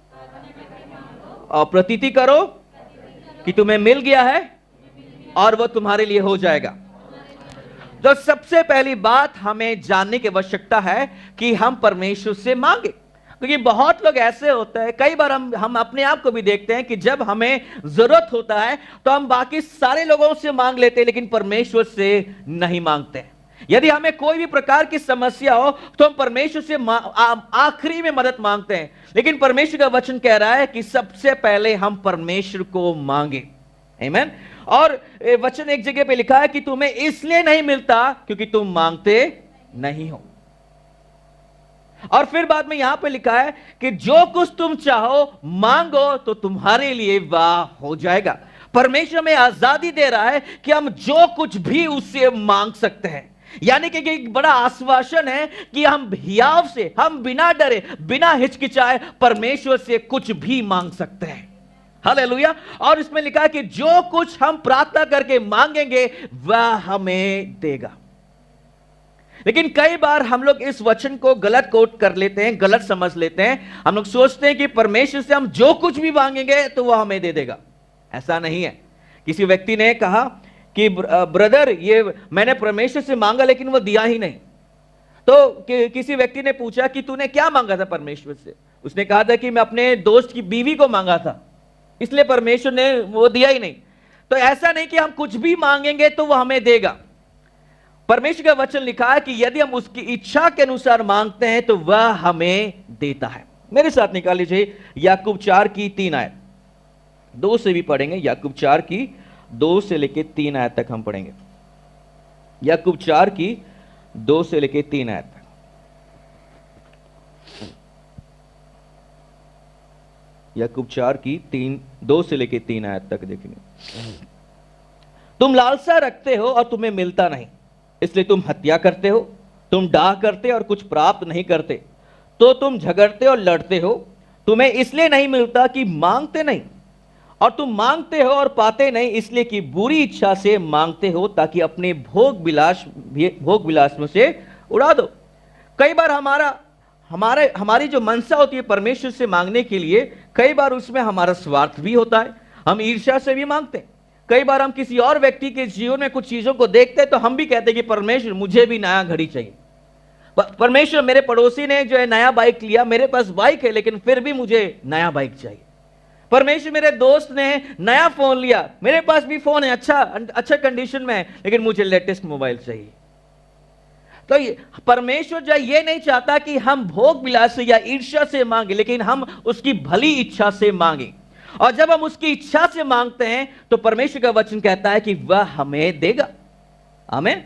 और प्रतीति करो कि तुम्हें मिल गया है और वो तुम्हारे लिए हो जाएगा। तो सबसे पहली बात हमें जानने की आवश्यकता है कि हम परमेश्वर से मांगे, क्योंकि बहुत लोग ऐसे होते हैं, कई बार हम अपने आप को भी देखते हैं कि जब हमें जरूरत होता है तो हम बाकी सारे लोगों से मांग लेते हैं लेकिन परमेश्वर से नहीं मांगते हैं। यदि हमें कोई भी प्रकार की समस्या हो तो हम परमेश्वर से आखिरी में मदद मांगते हैं, लेकिन परमेश्वर का वचन कह रहा है कि सबसे पहले हम परमेश्वर को मांगे। आमीन। और वचन एक जगह पे लिखा है कि तुम्हें इसलिए नहीं मिलता क्योंकि तुम मांगते नहीं हो। और फिर बाद में यहां पे लिखा है कि जो कुछ तुम चाहो मांगो तो तुम्हारे लिए वह हो जाएगा। परमेश्वर में आजादी दे रहा है कि हम जो कुछ भी उससे मांग सकते हैं, यानी कि एक बड़ा आश्वासन है कि हम हियाव से, हम बिना डरे बिना हिचकिचाए परमेश्वर से कुछ भी मांग सकते हैं। हालेलुया। और इसमें लिखा है कि जो कुछ हम प्रार्थना करके मांगेंगे वह हमें देगा। लेकिन कई बार हम लोग इस वचन को गलत कोट कर लेते हैं, गलत समझ लेते हैं। हम लोग सोचते हैं कि परमेश्वर से हम जो कुछ भी मांगेंगे तो वह हमें दे देगा। ऐसा नहीं है। किसी व्यक्ति ने कहा कि ब्रदर ये मैंने परमेश्वर से मांगा लेकिन वो दिया ही नहीं। तो किसी व्यक्ति ने पूछा कि तूने क्या मांगा था परमेश्वर से? उसने कहा था कि मैं अपने दोस्त की बीवी को मांगा था, इसलिए परमेश्वर ने वो दिया ही नहीं। तो ऐसा नहीं कि हम कुछ भी मांगेंगे तो वो हमें देगा। परमेश्वर का वचन लिखा है कि यदि हम उसकी इच्छा के अनुसार मांगते हैं तो वह हमें देता है। मेरे साथ निकाल लीजिए याकूब 4:3 आयत। 2 से भी पढ़ेंगे। याकूब 4:2 से लेके 3 आयत तक हम पढ़ेंगे। याकूब 4:2 से लेके 3 आयत तक। याकूब 4 की 2 से लेके 3 आयत तक देखेंगे। तुम लालसा रखते हो और तुम्हें मिलता नहीं, इसलिए तुम हत्या करते हो। तुम डाह करते और कुछ प्राप्त नहीं करते, तो तुम झगड़ते और लड़ते हो। तुम्हें इसलिए नहीं मिलता कि मांगते नहीं, और तुम मांगते हो और पाते नहीं, इसलिए कि बुरी इच्छा से मांगते हो, ताकि अपने भोग विलास में से उड़ा दो। कई बार हमारी जो मनसा होती है परमेश्वर से मांगने के लिए, कई बार उसमें हमारा स्वार्थ भी होता है। हम ईर्ष्या से भी मांगते हैं। कई बार हम किसी और व्यक्ति के जीवन में कुछ चीजों को देखते हैं तो हम भी कहते हैं कि परमेश्वर मुझे भी नया घड़ी चाहिए। परमेश्वर मेरे पड़ोसी ने जो है नया बाइक लिया, मेरे पास बाइक है लेकिन फिर भी मुझे नया बाइक चाहिए। परमेश्वर मेरे दोस्त ने नया फोन लिया, मेरे पास भी फोन है, अच्छा कंडीशन में है, लेकिन मुझे लेटेस्ट मोबाइल चाहिए। तो परमेश्वर जो ये नहीं चाहता कि हम भोग विलास से या ईर्ष्या से मांगे, लेकिन हम उसकी भली इच्छा से मांगे। और जब हम उसकी इच्छा से मांगते हैं तो परमेश्वर का वचन कहता है कि वह हमें देगा। आमीन।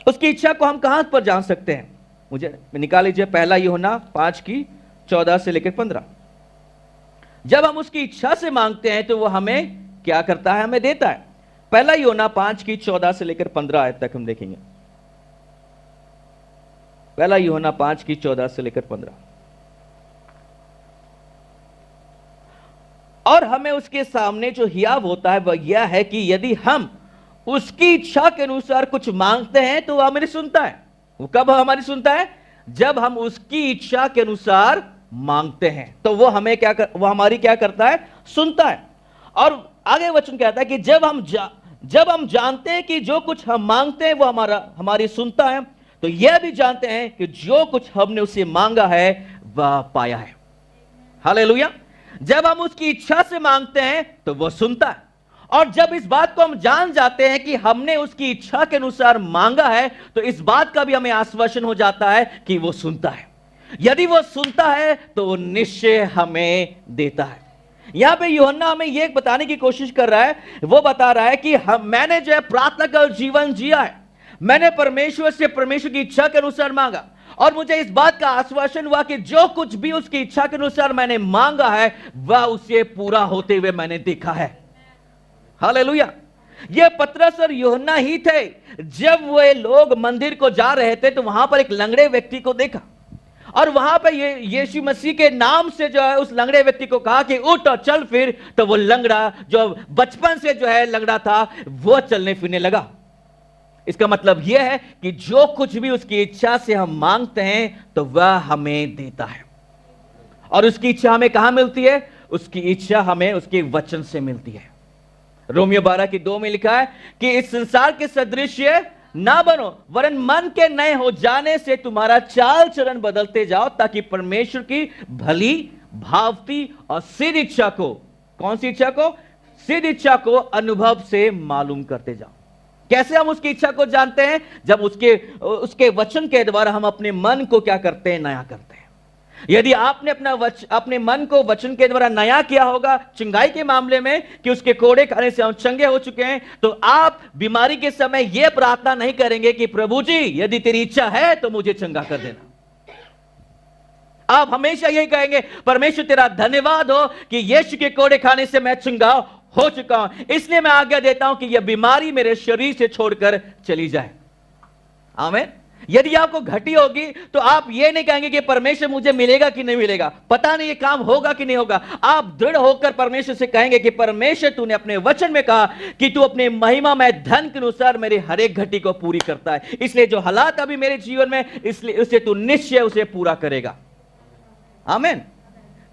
उसकी इच्छा को हम कहां पर जान सकते हैं? मुझे निकाल लीजिए 1 यूहन्ना 5 की 14 से लेकर 15। जब हम उसकी इच्छा से मांगते हैं तो वो हमें क्या करता है? हमें देता है। 1 यूहन्ना 5 की 14 से लेकर 15 आयत तक हम देखेंगे। 1 यूहन्ना 5 की 14 से लेकर 15। और हमें उसके सामने जो हियाव होता है वह यह है कि यदि हम उसकी इच्छा के अनुसार कुछ मांगते हैं तो वह हमारी सुनता है। वो कब हमारी सुनता है? जब हम उसकी इच्छा के अनुसार मांगते हैं तो वो हमारी क्या करता है? सुनता है। और आगे वचन कहता है कि जब हम जानते हैं कि जो कुछ हम मांगते हैं वो हमारी सुनता है, तो यह भी जानते हैं कि जो कुछ हमने उसे मांगा है वह पाया है। हालेलुया। जब हम उसकी इच्छा से मांगते हैं तो वह सुनता है। और जब इस बात को हम जान जाते हैं कि हमने उसकी इच्छा के अनुसार मांगा है, तो इस बात का भी हमें आश्वासन हो जाता है कि वो सुनता है। यदि वो सुनता है तो वो निश्चय हमें देता है। यहां पे यूहन्ना हमें यह बताने की कोशिश कर रहा है, वो बता रहा है कि मैंने जो है प्रार्थना का जीवन जिया है, मैंने परमेश्वर की इच्छा के अनुसार मांगा, और मुझे इस बात का आश्वासन हुआ कि जो कुछ भी उसकी इच्छा के अनुसार मैंने मांगा है वह उसे पूरा होते हुए मैंने देखा है। हालेलुया। ये पतरस और यूहन्ना ही थे। जब वे लोग मंदिर को जा रहे थे तो वहां पर एक लंगड़े व्यक्ति को देखा, और वहां पर यीशु मसीह के नाम से जो है उस लंगड़े व्यक्ति को कहा कि उठ और चल फिर। तो वो लंगड़ा जो बचपन से जो है लंगड़ा था वो चलने फिरने लगा। इसका मतलब यह है कि जो कुछ भी उसकी इच्छा से हम मांगते हैं तो वह हमें देता है। और उसकी इच्छा हमें कहां मिलती है? उसकी इच्छा हमें उसके वचन से मिलती है। रोमियो 12 की 2 में लिखा है कि इस संसार के सदृश्य ना बनो, वरन मन के नए हो जाने से तुम्हारा चाल चलन बदलते जाओ, ताकि परमेश्वर की भली, भावती और सिद्ध इच्छा को, कौन सी इच्छा को? सिद्ध इच्छा को अनुभव से मालूम करते जाओ। कैसे हम उसकी इच्छा को जानते हैं? जब उसके वचन के द्वारा हम अपने मन को क्या करते हैं? नया करते हैं। यदि आपने अपने मन को वचन के द्वारा नया किया होगा, चंगाई के मामले में कि उसके कोड़े खाने से हम चंगे हो चुके हैं, तो आप बीमारी के समय यह प्रार्थना नहीं करेंगे कि प्रभु जी यदि तेरी इच्छा है तो मुझे चंगा कर देना। आप हमेशा यही कहेंगे, परमेश्वर तेरा धन्यवाद हो कि यीशु के कोड़े खाने से मैं चंगा हो चुका हूं, इसलिए मैं आज्ञा देता हूं कि यह बीमारी मेरे शरीर से छोड़कर चली जाए। आमीन। यदि आपको घटी होगी तो आप ये नहीं कहेंगे कि परमेश्वर मुझे मिलेगा कि नहीं मिलेगा, पता नहीं ये काम होगा कि नहीं होगा। आप दृढ़ होकर परमेश्वर से कहेंगे कि परमेश्वर तूने अपने वचन में कहा कि तू अपने महिमा में धन के अनुसार मेरे हर एक घटी को पूरी करता है, इसलिए जो हालात अभी मेरे जीवन में, इसलिए उसे तू निश्चय उसे पूरा करेगा। आमीन।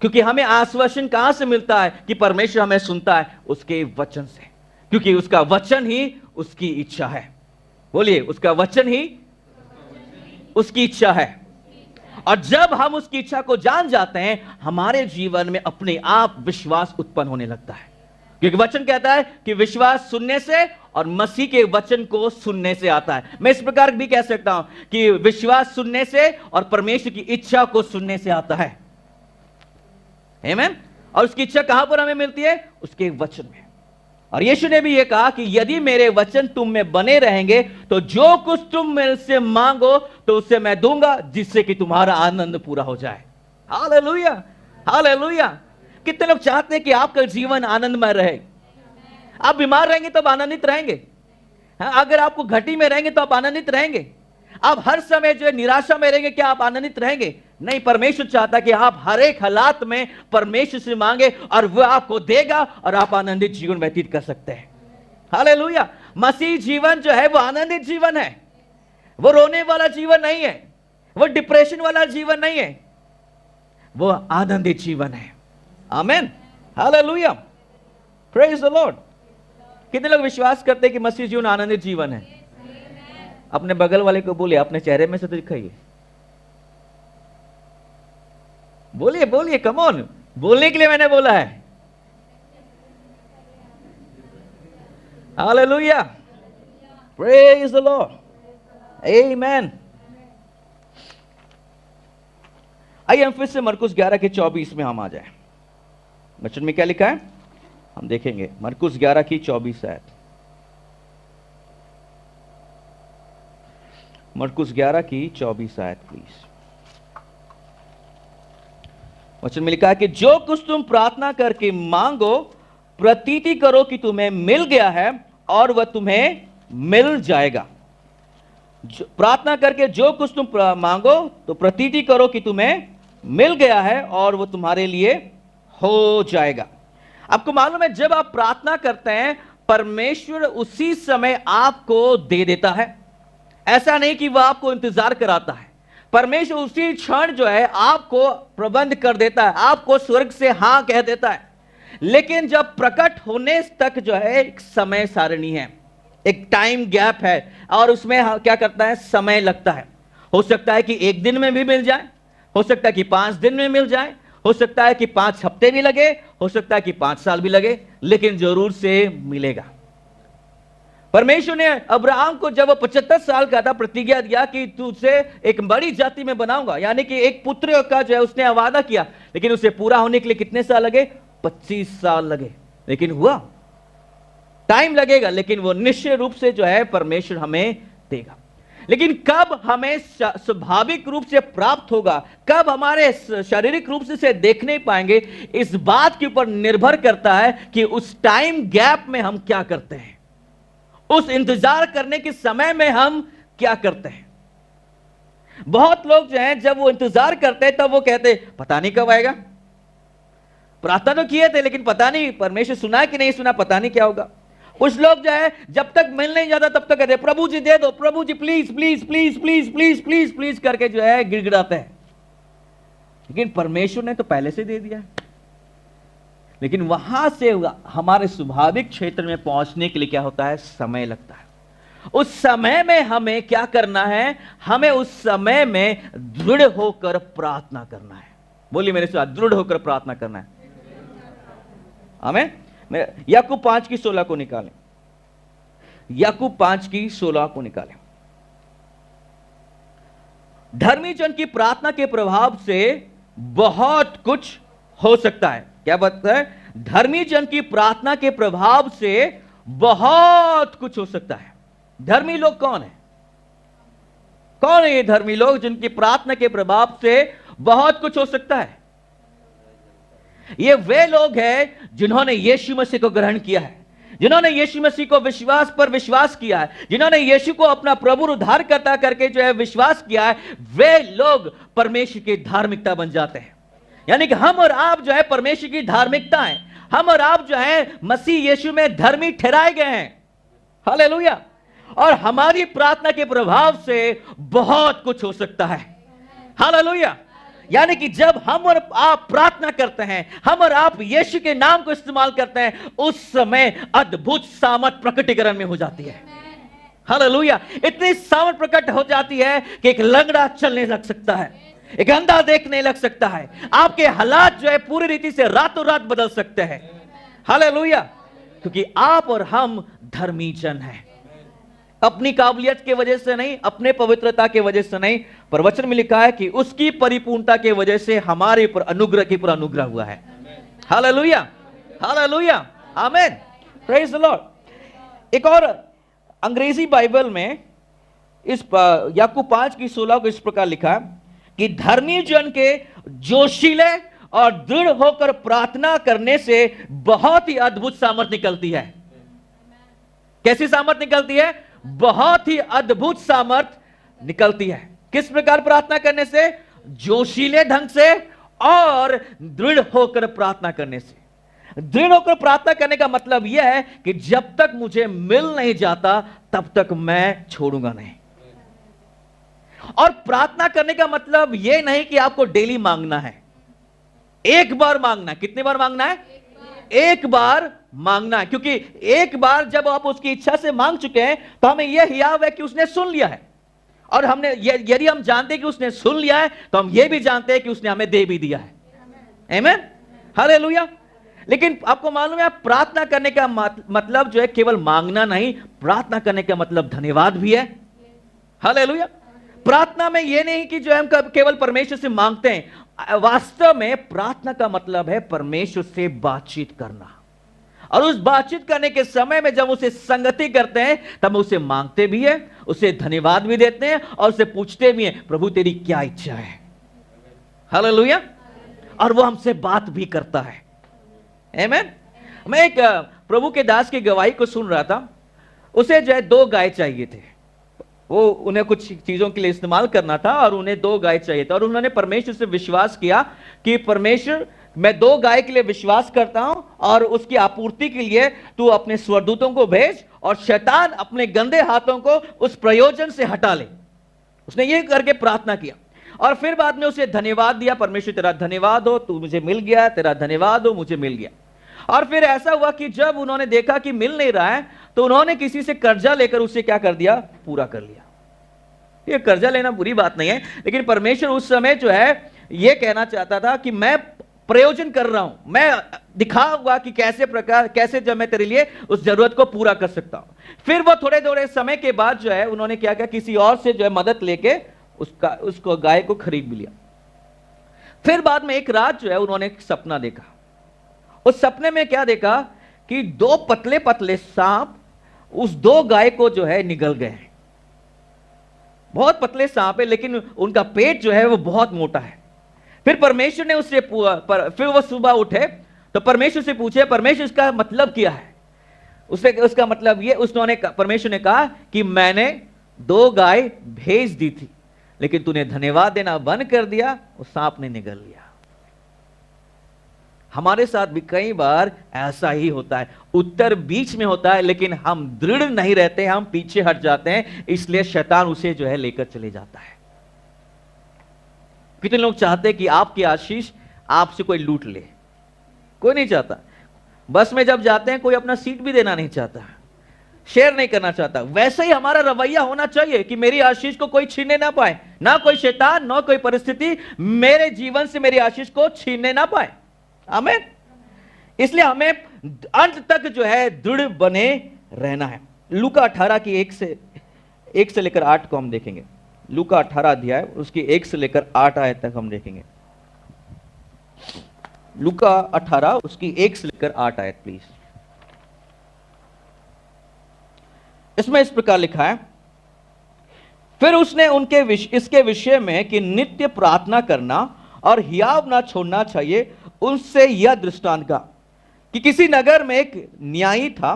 क्योंकि हमें आश्वासन कहां से मिलता है? कि परमेश्वर हमें सुनता है उसके वचन से, क्योंकि उसका वचन ही उसकी इच्छा है। बोलिए, उसका वचन ही उसकी इच्छा है। और जब हम उसकी इच्छा को जान जाते हैं, हमारे जीवन में अपने आप विश्वास उत्पन्न होने लगता है, क्योंकि वचन कहता है कि विश्वास सुनने से और मसीह के वचन को सुनने से आता है। मैं इस प्रकार भी कह सकता हूं कि विश्वास सुनने से और परमेश्वर की इच्छा को सुनने से आता है। आमीन। और उसकी इच्छा कहां पर हमें मिलती है? उसके वचन में। और यीशु ने भी यह कहा कि यदि मेरे वचन तुम में बने रहेंगे तो जो कुछ तुम मेरे से मांगो तो उससे मैं दूंगा, जिससे कि तुम्हारा आनंद पूरा हो जाए। हालेलुया। हालेलुया। कितने लोग चाहते हैं कि आपका जीवन आनंदमय रहे? आप बीमार रहेंगे तो आप आनंदित रहेंगे? अगर आपको घटी में रहेंगे तो आप आनंदित रहेंगे? आप हर समय जो है निराशा में रहेंगे, क्या आप आनंदित रहेंगे? नहीं, परमेश्वर चाहता है कि आप हर एक हालात में परमेश्वर से मांगे और वह आपको देगा और आप आनंदित जीवन व्यतीत कर सकते हैं। हालेलुया। मसीह जीवन जो है वो आनंदित जीवन है, वो रोने वाला जीवन नहीं है, वो डिप्रेशन वाला जीवन नहीं है, वो आनंदित जीवन है। आमेन, हालेलुया, प्रेज द लॉर्ड। कितने लोग विश्वास करते हैं कि मसीह जीवन आनंदित जीवन है? अपने बगल वाले को बोलिए, अपने चेहरे में से तो दिखाइए, बोलिए बोलिए, कम ऑन, बोलने के लिए मैंने बोला है। हालेलुया, प्रेज द लॉर्ड, आमेन। आइए हम फिर से मरकुस 11 के 24 में हम आ जाए। वचन में क्या लिखा है हम देखेंगे। मरकुस 11 की 24 आयत। मरकुस 11 की 24 आयत प्लीज। वचन में लिखा है कि जो कुछ तुम प्रार्थना करके मांगो, प्रतीति करो कि तुम्हें मिल गया है और वह तुम्हें मिल जाएगा। प्रार्थना करके जो कुछ तुम मांगो तो प्रतीति करो कि तुम्हें मिल गया है और वो तुम्हारे लिए हो जाएगा। आपको मालूम है, जब आप प्रार्थना करते हैं परमेश्वर उसी समय आपको दे देता है। ऐसा नहीं कि वह आपको इंतजार कराता है। परमेश्वर उसी क्षण जो है आपको प्रबंध कर देता है, आपको स्वर्ग से हां कह देता है। लेकिन जब प्रकट होने तक जो है एक समय सारणी है, एक टाइम गैप है और उसमें क्या करता है, समय लगता है। हो सकता है कि एक दिन में भी मिल जाए, हो सकता है कि 5 दिन में मिल जाए, हो सकता है कि 5 हफ्ते भी लगे, हो सकता है कि 5 साल भी लगे, लेकिन जरूर से मिलेगा। परमेश्वर ने अब्राहम को जब वो 75 साल का था प्रतिज्ञा दिया कि तुझे एक बड़ी जाति में बनाऊंगा, यानी कि एक पुत्र का जो है उसने वादा किया, लेकिन उसे पूरा होने के लिए कितने साल लगे? 25 साल लगे। लेकिन हुआ, टाइम लगेगा, लेकिन वो निश्चय रूप से जो है परमेश्वर हमें देगा। लेकिन कब हमें स्वाभाविक रूप से प्राप्त होगा, कब हमारे शारीरिक रूप से इसे देख नहीं पाएंगे, इस बात के ऊपर निर्भर करता है कि उस टाइम गैप में हम क्या करते हैं, उस इंतजार करने के समय में हम क्या करते हैं। बहुत लोग जो हैं जब वो इंतजार करते हैं तब वो कहते हैं पता नहीं कब आएगा। प्रार्थना तो किए थे लेकिन पता नहीं परमेश्वर सुना कि नहीं सुना, पता नहीं क्या होगा। कुछ लोग जो है जब तक मिल नहीं जाता तब तक कहते प्रभु जी दे दो, प्रभु जी please please please please please please please करके जो है गिड़गिड़ाते हैं। लेकिन परमेश्वर ने तो पहले से दे दिया। लेकिन वहां से हमारे स्वाभाविक क्षेत्र में पहुंचने के लिए क्या होता है, समय लगता है। उस समय में हमें क्या करना है, हमें उस समय में दृढ़ होकर प्रार्थना करना है। बोलिए मेरे साथ, दृढ़ होकर प्रार्थना करना है। आमीन। याकूब 5 की 16 को निकालें। याकूब 5 की 16 को निकालें। धर्मी जन की प्रार्थना के प्रभाव से बहुत कुछ हो सकता है। क्या बात है? धर्मी जन की प्रार्थना के प्रभाव से बहुत कुछ हो सकता है। धर्मी लोग कौन है? कौन है ये धर्मी लोग जिनकी प्रार्थना के प्रभाव से बहुत कुछ हो सकता है? ये वे लोग हैं जिन्होंने यीशु मसीह को ग्रहण किया है, जिन्होंने यीशु मसीह को विश्वास पर विश्वास किया है, जिन्होंने यीशु को अपना प्रभु उद्धारकर्ता करके जो है विश्वास किया है, वे लोग परमेश्वर की धार्मिकता बन जाते हैं। यानी कि हम और आप जो है परमेश्वर की धार्मिकता है। हम और आप जो है मसीह यीशु में धर्मी ठहराए गए हैं। हालेलुया। और हमारी प्रार्थना के प्रभाव से बहुत कुछ हो सकता है। हालेलुया। यानी कि जब हम और आप प्रार्थना करते हैं, हम और आप यीशु के नाम को इस्तेमाल करते हैं, उस समय अद्भुत सामर्थ प्रकटीकरण में हो जाती है। हालेलुया। इतनी सामर्थ प्रकट हो जाती है कि एक लंगड़ा चलने लग सकता है, एक अंधा देखने लग सकता है। आपके हालात जो है पूरी रीति से रातों रात बदल सकते हैं। हालेलुया। क्योंकि आप और हम धर्मी जन हैं, अपनी काबिलियत की वजह से नहीं, अपने पवित्रता की वजह से नहीं, पर वचन में लिखा है कि उसकी परिपूर्णता की वजह से हमारे ऊपर अनुग्रह के ऊपर अनुग्रह हुआ है। हालेलुया, हालेलुया, आमीन, प्रेज द लॉर्ड। एक और अंग्रेजी बाइबल में इस याकूब 5 की 16 को इस प्रकार लिखा है कि धर्मी जन के जोशीले और दृढ़ होकर प्रार्थना करने से बहुत ही अद्भुत सामर्थ निकलती है। कैसी सामर्थ निकलती है? बहुत ही अद्भुत सामर्थ निकलती है। किस प्रकार प्रार्थना करने से? जोशीले ढंग से और दृढ़ होकर प्रार्थना करने से। दृढ़ होकर प्रार्थना करने का मतलब यह है कि जब तक मुझे मिल नहीं जाता तब तक मैं छोड़ूंगा नहीं। और प्रार्थना करने का मतलब यह नहीं कि आपको डेली मांगना है, एक बार मांगना है। कितनी बार मांगना है? एक बार मांगना है, क्योंकि एक बार जब आप उसकी इच्छा से मांग चुके हैं तो हमें यह हियाव है कि उसने सुन लिया है। और हमने यदि हम जानते हैं कि उसने सुन लिया है तो हम यह भी जानते हैं कि उसने हमें दे भी दिया है। आमीन, हालेलुया। लेकिन आपको मालूम है, प्रार्थना करने का मतलब जो है केवल मांगना नहीं, प्रार्थना करने का मतलब धन्यवाद भी है। हालेलुया। प्रार्थना में यह नहीं कि जो हम केवल परमेश्वर से मांगते हैं, वास्तव में प्रार्थना का मतलब है परमेश्वर से बातचीत करना। और उस बातचीत करने के समय में जब उसे संगति करते हैं तब उसे मांगते भी है, उसे धन्यवाद भी देते हैं और उसे पूछते भी हैं, प्रभु तेरी क्या इच्छा है। हालेलुया। और वो हमसे बात भी करता है। आमीन। मैं एक प्रभु के दास की गवाही को सुन रहा था। उसे जो है 2 गाय चाहिए थे। वो उन्हें कुछ चीजों के लिए इस्तेमाल करना था और उन्हें 2 गाय चाहिए था। और उन्होंने परमेश्वर से विश्वास किया कि परमेश्वर, मैं 2 गाय के लिए विश्वास करता हूं और उसकी आपूर्ति के लिए तू अपने स्वर्गदूतों को भेज और शैतान अपने गंदे हाथों को उस प्रयोजन से हटा ले। उसने ये करके प्रार्थना किया और फिर बाद में उसे धन्यवाद दिया, परमेश्वर तेरा धन्यवाद हो, तू मुझे मिल गया, तेरा धन्यवाद हो, मुझे मिल गया। और फिर ऐसा हुआ कि जब उन्होंने देखा कि मिल नहीं रहा है तो उन्होंने किसी से कर्जा लेकर उसे क्या कर दिया? पूरा कर लिया। ये कर्जा लेना बुरी बात नहीं है, लेकिन परमेश्वर उस समय जो है ये कहना चाहता था कि मैं प्रयोजन कर रहा हूं, मैं दिखाऊंगा कि कैसे जब मैं तेरे लिए उस जरूरत को पूरा कर सकता हूं। फिर वो थोड़े समय के बाद जो है उन्होंने क्या किया, किसी और से जो है मदद लेके उसको गाय को खरीद भी लिया। फिर बाद में एक रात जो है उन्होंने एक सपना देखा। उस सपने में क्या देखा कि 2 पतले पतले सांप उस 2 गाय को जो है निगल गए। बहुत पतले सांप है लेकिन उनका पेट जो है वो बहुत मोटा है। फिर परमेश्वर ने उससे फिर वो सुबह उठे तो परमेश्वर से पूछे, परमेश्वर इसका मतलब क्या है? उसका मतलब ये, परमेश्वर ने कहा कि मैंने 2 गाय भेज दी थी लेकिन तूने धन्यवाद देना बंद कर दिया, वो सांप ने निगल लिया। हमारे साथ भी कई बार ऐसा ही होता है। उत्तर बीच में होता है लेकिन हम दृढ़ नहीं रहते, हम पीछे हट जाते हैं, इसलिए शैतान उसे जो है लेकर चले जाता है। कितने लोग चाहते हैं कि आपकी आशीष आपसे कोई लूट ले? कोई नहीं चाहता। बस में जब जाते हैं कोई अपना सीट भी देना नहीं चाहता, शेयर नहीं करना चाहता। वैसे ही हमारा रवैया होना चाहिए कि मेरी आशीष को कोई छीनने ना पाए, ना कोई शैतान ना कोई परिस्थिति मेरे जीवन से मेरी आशीष को छीनने ना पाए। आमीन। इसलिए हमें अंत तक जो है दृढ़ बने रहना है। लूका 18 की 1 से लेकर 8 को हम देखेंगे। लूका 18 अध्याय उसकी 1 से लेकर 8 आयत तक हम देखेंगे। लूका 18 उसकी 1 से लेकर 8 आयत प्लीज। इसमें इस प्रकार लिखा है, फिर उसने इसके विषय में कि नित्य प्रार्थना करना और हियाव ना छोड़ना चाहिए, उनसे यह दृष्टांत कहा कि किसी नगर में एक न्यायी था।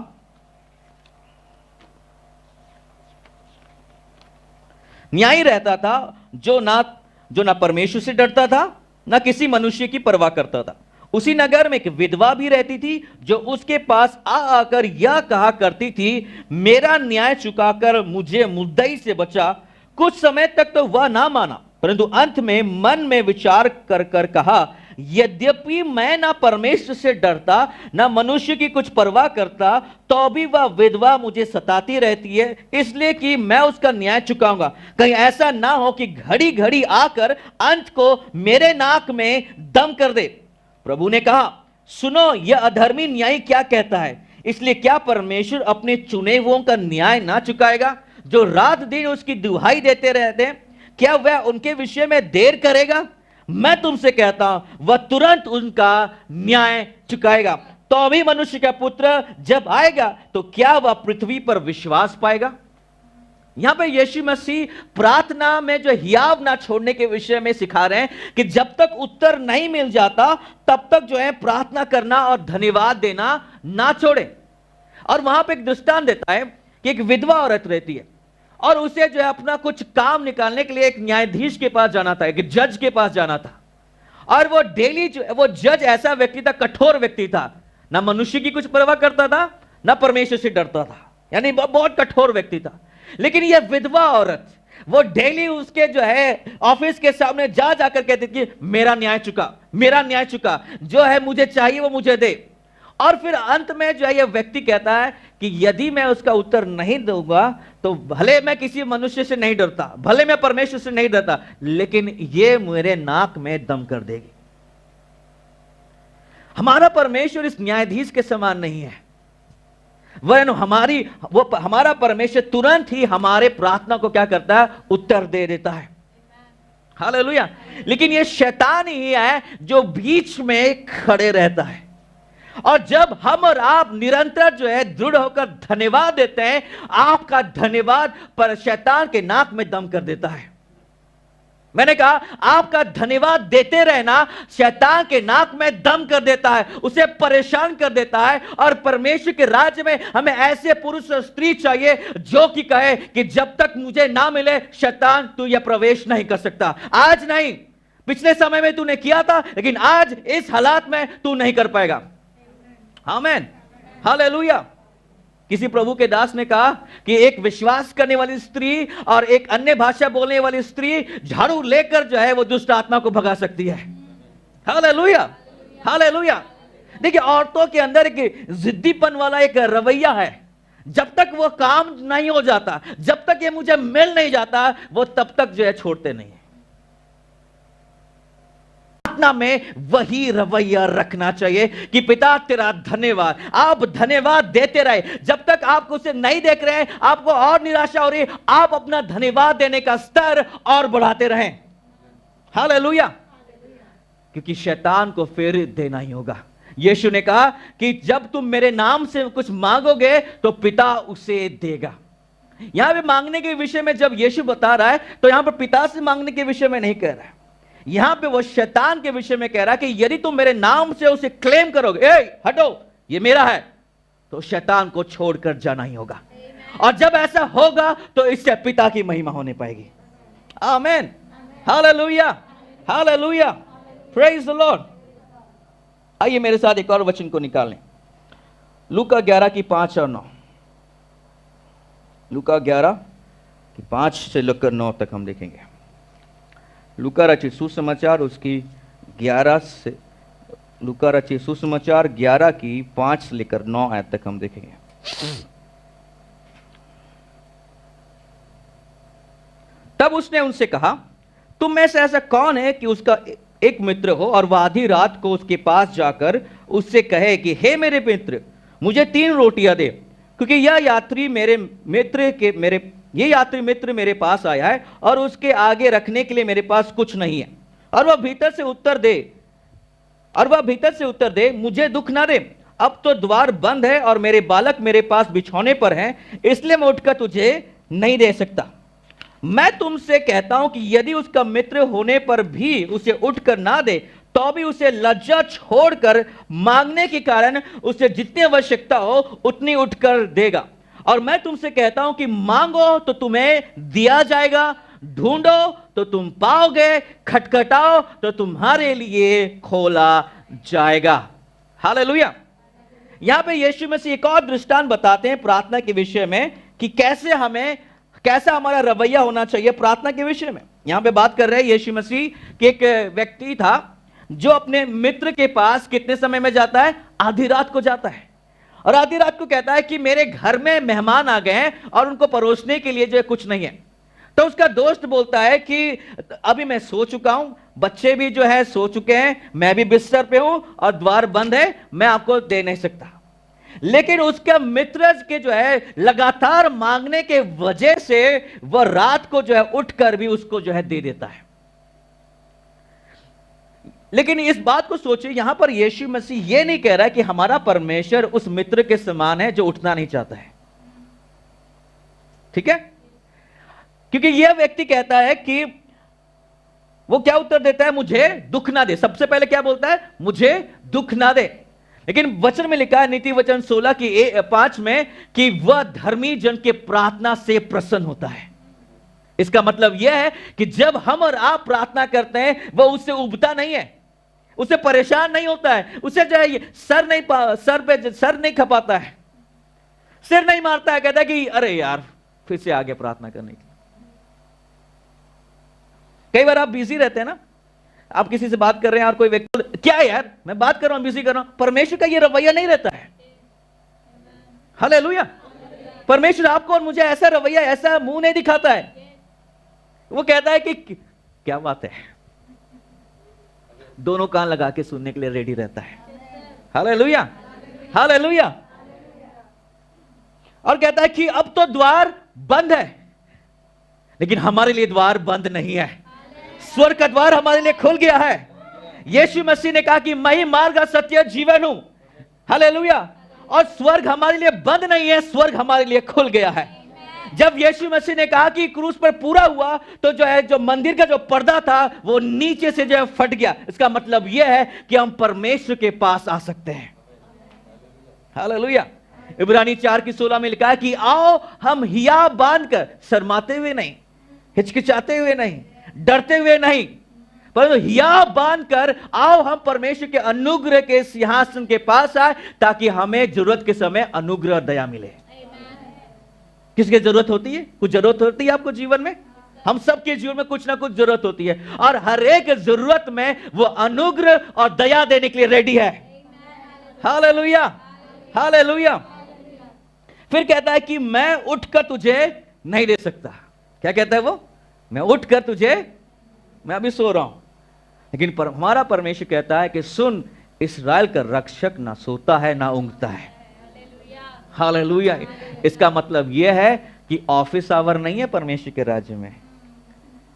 न्यायी रहता था जो ना परमेश्वर से डरता था, ना किसी मनुष्य की परवाह करता था। उसी नगर में एक विधवा भी रहती थी जो उसके पास आकर यह कहा करती थी, मेरा न्याय चुकाकर मुझे मुद्दई से बचा। कुछ समय तक तो वह ना माना, परंतु अंत में मन में विचार कर कहा, यद्यपि मैं ना परमेश्वर से डरता ना मनुष्य की कुछ परवाह करता, तो भी वह विधवा मुझे सताती रहती है, इसलिए कि मैं उसका न्याय चुकाऊंगा। कहीं ऐसा ना हो कि घड़ी घड़ी आकर अंत को मेरे नाक में दम कर दे। प्रभु ने कहा, सुनो, यह अधर्मी न्यायी क्या कहता है। इसलिए क्या परमेश्वर अपने चुने हुओं का न्याय ना चुकाएगा, जो रात दिन उसकी दुहाई देते रहते हैं? क्या वह उनके विषय में देर करेगा? मैं तुमसे कहता हूं वह तुरंत उनका न्याय चुकाएगा। तो भी मनुष्य का पुत्र जब आएगा तो क्या वह पृथ्वी पर विश्वास पाएगा? यहां पे यीशु मसीह प्रार्थना में जो हियाव ना छोड़ने के विषय में सिखा रहे हैं कि जब तक उत्तर नहीं मिल जाता तब तक जो है प्रार्थना करना और धन्यवाद देना ना छोड़े। और वहां पे एक दृष्टांत देता है कि एक विधवा औरत रहती है और उसे जो है अपना कुछ काम निकालने के लिए एक न्यायाधीश के पास जाना था, एक जज के पास जाना था। और वो डेली जो वो जज ऐसा व्यक्ति था, कठोर व्यक्ति था, ना मनुष्य की कुछ परवाह करता था ना परमेश्वर से डरता था, यानी बहुत कठोर व्यक्ति था। लेकिन यह विधवा औरत वो डेली उसके जो है ऑफिस के सामने जा जाकर कहती थी मेरा न्याय चुका, मेरा न्याय चुका, जो है मुझे चाहिए वो मुझे दे। और फिर अंत में जो है यह व्यक्ति कहता है कि यदि मैं उसका उत्तर नहीं दूंगा तो भले मैं किसी मनुष्य से नहीं डरता, भले मैं परमेश्वर से नहीं डरता, लेकिन ये मेरे नाक में दम कर देगी। हमारा परमेश्वर इस न्यायाधीश के समान नहीं है, वह हमारा परमेश्वर तुरंत ही हमारे प्रार्थना को क्या करता है, उत्तर दे देता है। हालेलुया। लेकिन यह शैतान ही है जो बीच में खड़े रहता है। और जब हम और आप निरंतर जो है दृढ़ होकर धन्यवाद देते हैं, आपका धन्यवाद पर शैतान के नाक में दम कर देता है। मैंने कहा आपका धन्यवाद देते रहना शैतान के नाक में दम कर देता है, उसे परेशान कर देता है। और परमेश्वर के राज्य में हमें ऐसे पुरुष और स्त्री चाहिए जो कि कहे कि जब तक मुझे ना मिले शैतान तू यह प्रवेश नहीं कर सकता। आज नहीं, पिछले समय में तूने किया था, लेकिन आज इस हालात में तू नहीं कर पाएगा। आमीन, हालेलुया। किसी प्रभु के दास ने कहा कि एक विश्वास करने वाली स्त्री और एक अन्य भाषा बोलने वाली स्त्री झाड़ू लेकर जो है वो दुष्ट आत्मा को भगा सकती है। Hallelujah, hallelujah. देखिए औरतों के अंदर एक जिद्दीपन वाला एक रवैया है। जब तक वो काम नहीं हो जाता, जब तक ये मुझे मिल नहीं जाता, वो तब तक जो है छोड़ते नहीं। में वही रवैया रखना चाहिए कि पिता तेरा धन्यवाद, आप धन्यवाद देते रहे। जब तक आप उसे नहीं देख रहे हैं, आपको और निराशा हो रही है, आप अपना धन्यवाद देने का स्तर और बढ़ाते रहें। हालेलुया। क्योंकि शैतान को फिर देना ही होगा। यीशु ने कहा कि जब तुम मेरे नाम से कुछ मांगोगे तो पिता उसे देगा। यहां पे मांगने के विषय में जब यीशु बता रहा है तो यहां पर पिता से मांगने के विषय में नहीं कह रहा है, यहां पे वो शैतान के विषय में कह रहा है कि यदि तुम मेरे नाम से उसे क्लेम करोगे, ए हटो ये मेरा है, तो शैतान को छोड़कर जाना ही होगा। और जब ऐसा होगा तो इससे पिता की महिमा होने पाएगी। आमीन, hallelujah, hallelujah, praise the Lord. आइए मेरे साथ एक और वचन को निकाल लें, लूका 11 की 5 और 9। लूका 11 की 5 से लेकर 9 तक हम देखेंगे। लूका रचित सुसमाचार उसकी 11 से, लूका रचित सुसमाचार 11 की 5 से लेकर 9 आयत तक हम देखेंगे। तब उसने उनसे कहा, तुम में से ऐसा कौन है कि उसका एक मित्र हो और वह आधी रात को उसके पास जाकर उससे कहे कि हे मेरे मित्र, मुझे 3 रोटियां दे, क्योंकि यह यात्री मित्र मेरे पास आया है और उसके आगे रखने के लिए मेरे पास कुछ नहीं है। और वह भीतर से उत्तर दे, मुझे दुख ना दे, अब तो द्वार बंद है और मेरे बालक मेरे पास बिछौने पर हैं, इसलिए मैं उठकर तुझे नहीं दे सकता। मैं तुमसे कहता हूं कि यदि उसका मित्र होने पर भी उसे उठकर ना दे, तो भी उसे लज्जा छोड़कर मांगने के कारण उसे जितनी आवश्यकता हो उतनी उठकर देगा। और मैं तुमसे कहता हूं कि मांगो तो तुम्हें दिया जाएगा, ढूंढो तो तुम पाओगे, खटखटाओ तो तुम्हारे लिए खोला जाएगा। हालेलुया। यहां पे यीशु मसीह एक और दृष्टांत बताते हैं प्रार्थना के विषय में कि कैसा हमारा रवैया होना चाहिए प्रार्थना के विषय में। यहां पे बात कर रहे हैं यीशु मसीह कि एक व्यक्ति था जो अपने मित्र के पास कितने समय में जाता है, आधी रात को जाता है, और आधी रात को कहता है कि मेरे घर में मेहमान आ गए हैं और उनको परोसने के लिए जो है कुछ नहीं है। तो उसका दोस्त बोलता है कि अभी मैं सो चुका हूं, बच्चे भी जो है सो चुके हैं, मैं भी बिस्तर पे हूं और द्वार बंद है, मैं आपको दे नहीं सकता। लेकिन उसका मित्र के जो है लगातार मांगने के वजह से वह रात को जो है उठकर भी उसको जो है दे देता है। लेकिन इस बात को सोचिए, यहां पर यीशु मसीह यह नहीं कह रहा है कि हमारा परमेश्वर उस मित्र के समान है जो उठना नहीं चाहता है, ठीक है? क्योंकि यह व्यक्ति कहता है कि वो क्या उत्तर देता है, मुझे दुख ना दे। सबसे पहले क्या बोलता है, मुझे दुख ना दे। लेकिन वचन में लिखा है नीति वचन 16 की 5 में कि वह धर्मी जन के प्रार्थना से प्रसन्न होता है। इसका मतलब यह है कि जब हम और आप प्रार्थना करते हैं वह उससे उबता नहीं है, उससे परेशान नहीं होता है, उसे जो है सर नहीं खपाता है, सिर नहीं मारता है, कहता है कि अरे यार फिर से आगे प्रार्थना करने की। कई बार आप बिजी रहते हैं ना, आप किसी से बात कर रहे हैं और कोई व्यक्ति, क्या है यार मैं बात कर रहा हूं, बिजी कर रहा हूं। परमेश्वर का ये रवैया नहीं रहता है। हालेलुया। परमेश्वर आपको और मुझे ऐसा रवैया, ऐसा मुंह नहीं दिखाता है। वो कहता है कि क्या बात है, दोनों कान लगा के सुनने के लिए रेडी रहता है। Hallelujah, hallelujah. और कहता है कि अब तो द्वार बंद है, लेकिन हमारे लिए द्वार बंद नहीं है। स्वर्ग का द्वार हमारे लिए खुल गया है। यीशु मसीह ने कहा कि मैं ही मार्ग, सत्य, जीवन हूं। हालेलुया। और स्वर्ग हमारे लिए बंद नहीं है, स्वर्ग हमारे लिए खुल गया है। जब यीशु मसीह ने कहा कि क्रूस पर पूरा हुआ, तो जो है जो मंदिर का जो पर्दा था वो नीचे से जो है फट गया। इसका मतलब यह है कि हम परमेश्वर के पास आ सकते हैं। हालेलुया। इब्रानी 4 की 16 में लिखा है कि आओ हम हिया बांधकर, शर्माते हुए नहीं, हिचकिचाते हुए नहीं, डरते हुए नहीं, परंतु हिया बांधकर आओ हम परमेश्वर के अनुग्रह के सिंहासन के पास आए, ताकि हमें जरूरत के समय अनुग्रह और दया मिले। किसकी जरूरत होती है? कुछ जरूरत होती है आपको जीवन में? हम सबके जीवन में कुछ ना कुछ जरूरत होती है, और हर एक जरूरत में वो अनुग्रह और दया देने के लिए रेडी है। Hallelujah, hallelujah. फिर कहता है कि मैं उठकर तुझे नहीं दे सकता। क्या कहता है वो? मैं उठकर तुझे, मैं अभी सो रहा हूं, लेकिन हमारा परमेश्वर कहता है कि सुन, इस्राएल का रक्षक ना सोता है ना ऊँघता है। हालेलुया। इसका मतलब यह है कि ऑफिस आवर नहीं है परमेश्वर के राज्य में।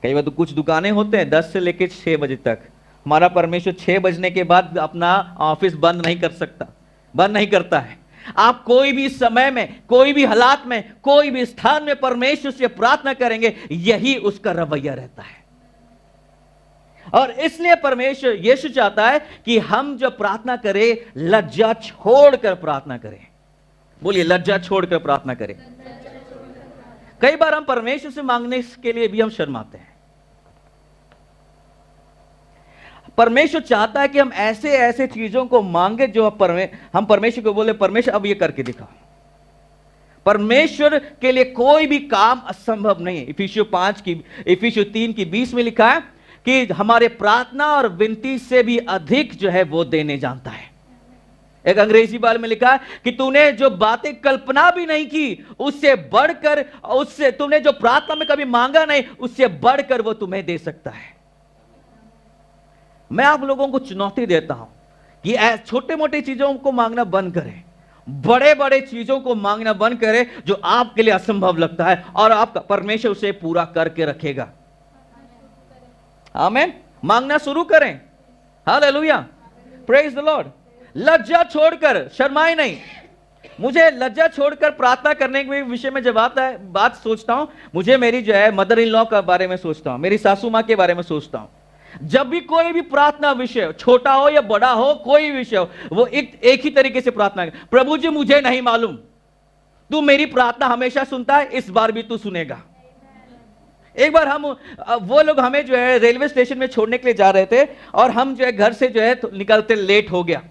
कई बार तो कुछ दुकानें होते हैं 10 से लेकर 6 बजे तक। हमारा परमेश्वर 6 बजने के बाद अपना ऑफिस बंद नहीं कर सकता, बंद नहीं करता है। आप कोई भी समय में, कोई भी हालात में, कोई भी स्थान में परमेश्वर से प्रार्थना करेंगे, यही उसका रवैया रहता है। और इसलिए परमेश्वर यीशु चाहता है कि हम जब प्रार्थना करें, लज्जा छोड़कर प्रार्थना करें। बोलिए, लज्जा छोड़कर प्रार्थना करें। कई बार हम परमेश्वर से मांगने के लिए भी हम शर्माते हैं। परमेश्वर चाहता है कि हम ऐसे ऐसे चीजों को मांगे जो हम परमेश्वर को बोले, परमेश्वर अब ये करके दिखाओ। परमेश्वर के लिए कोई भी काम असंभव नहीं है। इफिसियों 3 की 20 में लिखा है कि हमारे प्रार्थना और विनती से भी अधिक जो है वो देने जानता है। एक अंग्रेजी बाल में लिखा है कि तूने जो बातें कल्पना भी नहीं की, उससे बढ़कर, उससे तुमने जो प्रार्थना में कभी मांगा नहीं, उससे बढ़कर वो तुम्हें दे सकता है। मैं आप लोगों को चुनौती देता हूं कि छोटे मोटे चीजों को मांगना बंद करें, बड़े बड़े चीजों को मांगना बंद करें जो आपके लिए असंभव लगता है, और आपका परमेश्वर उसे पूरा करके रखेगा। आमीन। मांगना शुरू करें। Hallelujah, praise the Lord. लज्जा छोड़कर, शर्माए नहीं। मुझे लज्जा छोड़कर प्रार्थना करने के विषय में जब आता है, बात सोचता हूं, मुझे मेरी जो है मदर इन लॉ के बारे में सोचता हूं, मेरी सासू मां के बारे में सोचता हूं। जब भी कोई भी प्रार्थना विषय, छोटा हो या बड़ा हो, कोई विषय हो, वो एक ही तरीके से प्रार्थना कर, प्रभु जी मुझे नहीं मालूम, तू मेरी प्रार्थना हमेशा सुनता है, इस बार भी तू सुनेगा। एक बार वो लोग हमें जो है रेलवे स्टेशन में छोड़ने के लिए जा रहे थे, और हम जो है घर से जो है निकलते लेट हो गया।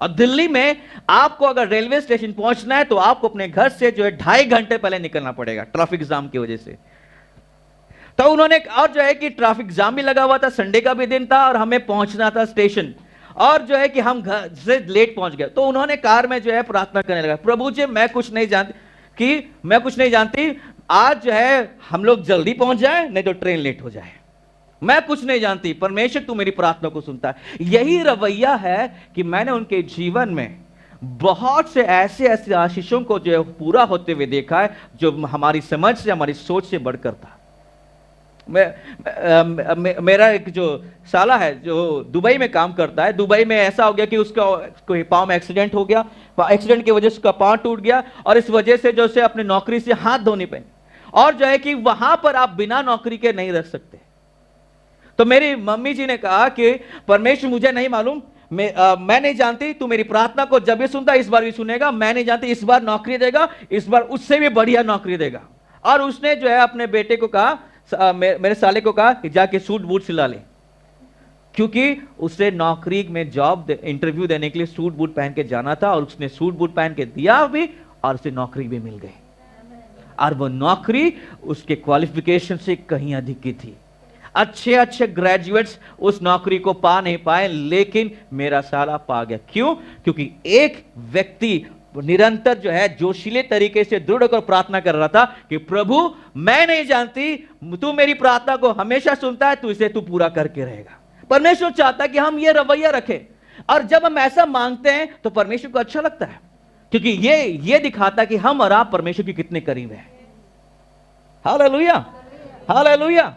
और दिल्ली में आपको अगर रेलवे स्टेशन पहुंचना है तो आपको अपने घर से जो है 2.5 घंटे पहले निकलना पड़ेगा, ट्रैफिक जाम की वजह से। तो उन्होंने, और जो है कि ट्रैफिक जाम भी लगा हुआ था, संडे का भी दिन था, और हमें पहुंचना था स्टेशन, और जो है कि हम घर से लेट पहुंच गए। तो उन्होंने कार में जो है प्रार्थना करने लगा, प्रभु जी मैं कुछ नहीं जानती, आज जो है हम लोग जल्दी पहुंच जाए, नहीं तो ट्रेन लेट हो जाए। मैं कुछ नहीं जानती, परमेश्वर तू मेरी प्रार्थना को सुनता है। यही रवैया है कि मैंने उनके जीवन में बहुत से ऐसे ऐसे आशीषों को जो है पूरा होते हुए देखा है, जो हमारी समझ से, हमारी सोच से बढ़कर था। मेरा एक जो साला है जो दुबई में काम करता है, दुबई में ऐसा हो गया कि उसका कोई पाँव में एक्सीडेंट हो गया, एक्सीडेंट की वजह से उसका पाँव टूट गया, और इस वजह से जो उसे अपनी नौकरी से हाथ धोनी पड़ी। और जो है कि वहां पर आप बिना नौकरी के नहीं रह सकते। तो मेरी मम्मी जी ने कहा कि परमेश्वर मुझे नहीं मालूम, मैं नहीं जानती, तू मेरी प्रार्थना को जब भी सुनता इस बार भी सुनेगा, मैं नहीं जानती इस बार नौकरी देगा, इस बार उससे भी बढ़िया नौकरी देगा। और उसने जो है अपने बेटे को कहा, मेरे साले को कहा कि जाके सूट बूट सिला ले, क्योंकि उसे नौकरी में जॉब इंटरव्यू देने के लिए सूट बूट पहन के जाना था, और उसने सूट बूट पहन के दिया भी और उसे नौकरी भी मिल गई। और वो नौकरी उसके क्वालिफिकेशन से कहीं अधिक की थी। अच्छे अच्छे ग्रेजुएट्स उस नौकरी को पा नहीं पाए, लेकिन मेरा साला पा गया। क्यों? क्योंकि एक व्यक्ति निरंतर जो है जोशीले तरीके से दृढ़ होकर प्रार्थना कर रहा था कि प्रभु मैं नहीं जानती, तू मेरी प्रार्थना को हमेशा सुनता है, तू इसे तू पूरा करके रहेगा। परमेश्वर चाहता है कि हम ये रवैया रखें, और जब हम ऐसा मांगते हैं तो परमेश्वर को अच्छा लगता है, क्योंकि ये दिखाता है कि हम और आप परमेश्वर के कितने करीब हैं। Hallelujah, hallelujah,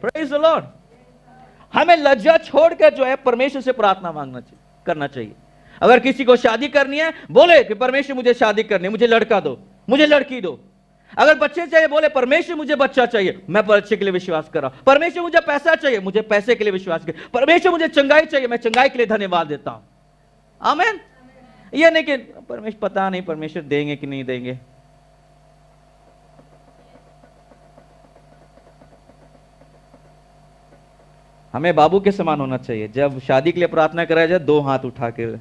praise the Lord. हमें लज्जा छोड़कर जो है परमेश्वर से प्रार्थना करना चाहिए। अगर किसी को शादी करनी है, बोले कि परमेश्वर मुझे शादी करनी है, मुझे लड़का दो, मुझे लड़की दो। अगर बच्चे चाहिए, बोले परमेश्वर मुझे बच्चा चाहिए, मैं बच्चे के लिए विश्वास कर रहा हूं। परमेश्वर मुझे पैसा चाहिए, मुझे पैसे के लिए विश्वास कर। परमेश्वर मुझे चंगाई चाहिए, मैं चंगाई के लिए धन्यवाद देता हूं। आमीन। ये नहीं कि परमेश्वर पता नहीं परमेश्वर देंगे कि नहीं देंगे। हमें बाबू के समान होना चाहिए। जब शादी के लिए प्रार्थना कराया जाए, 2 हाथ उठा के।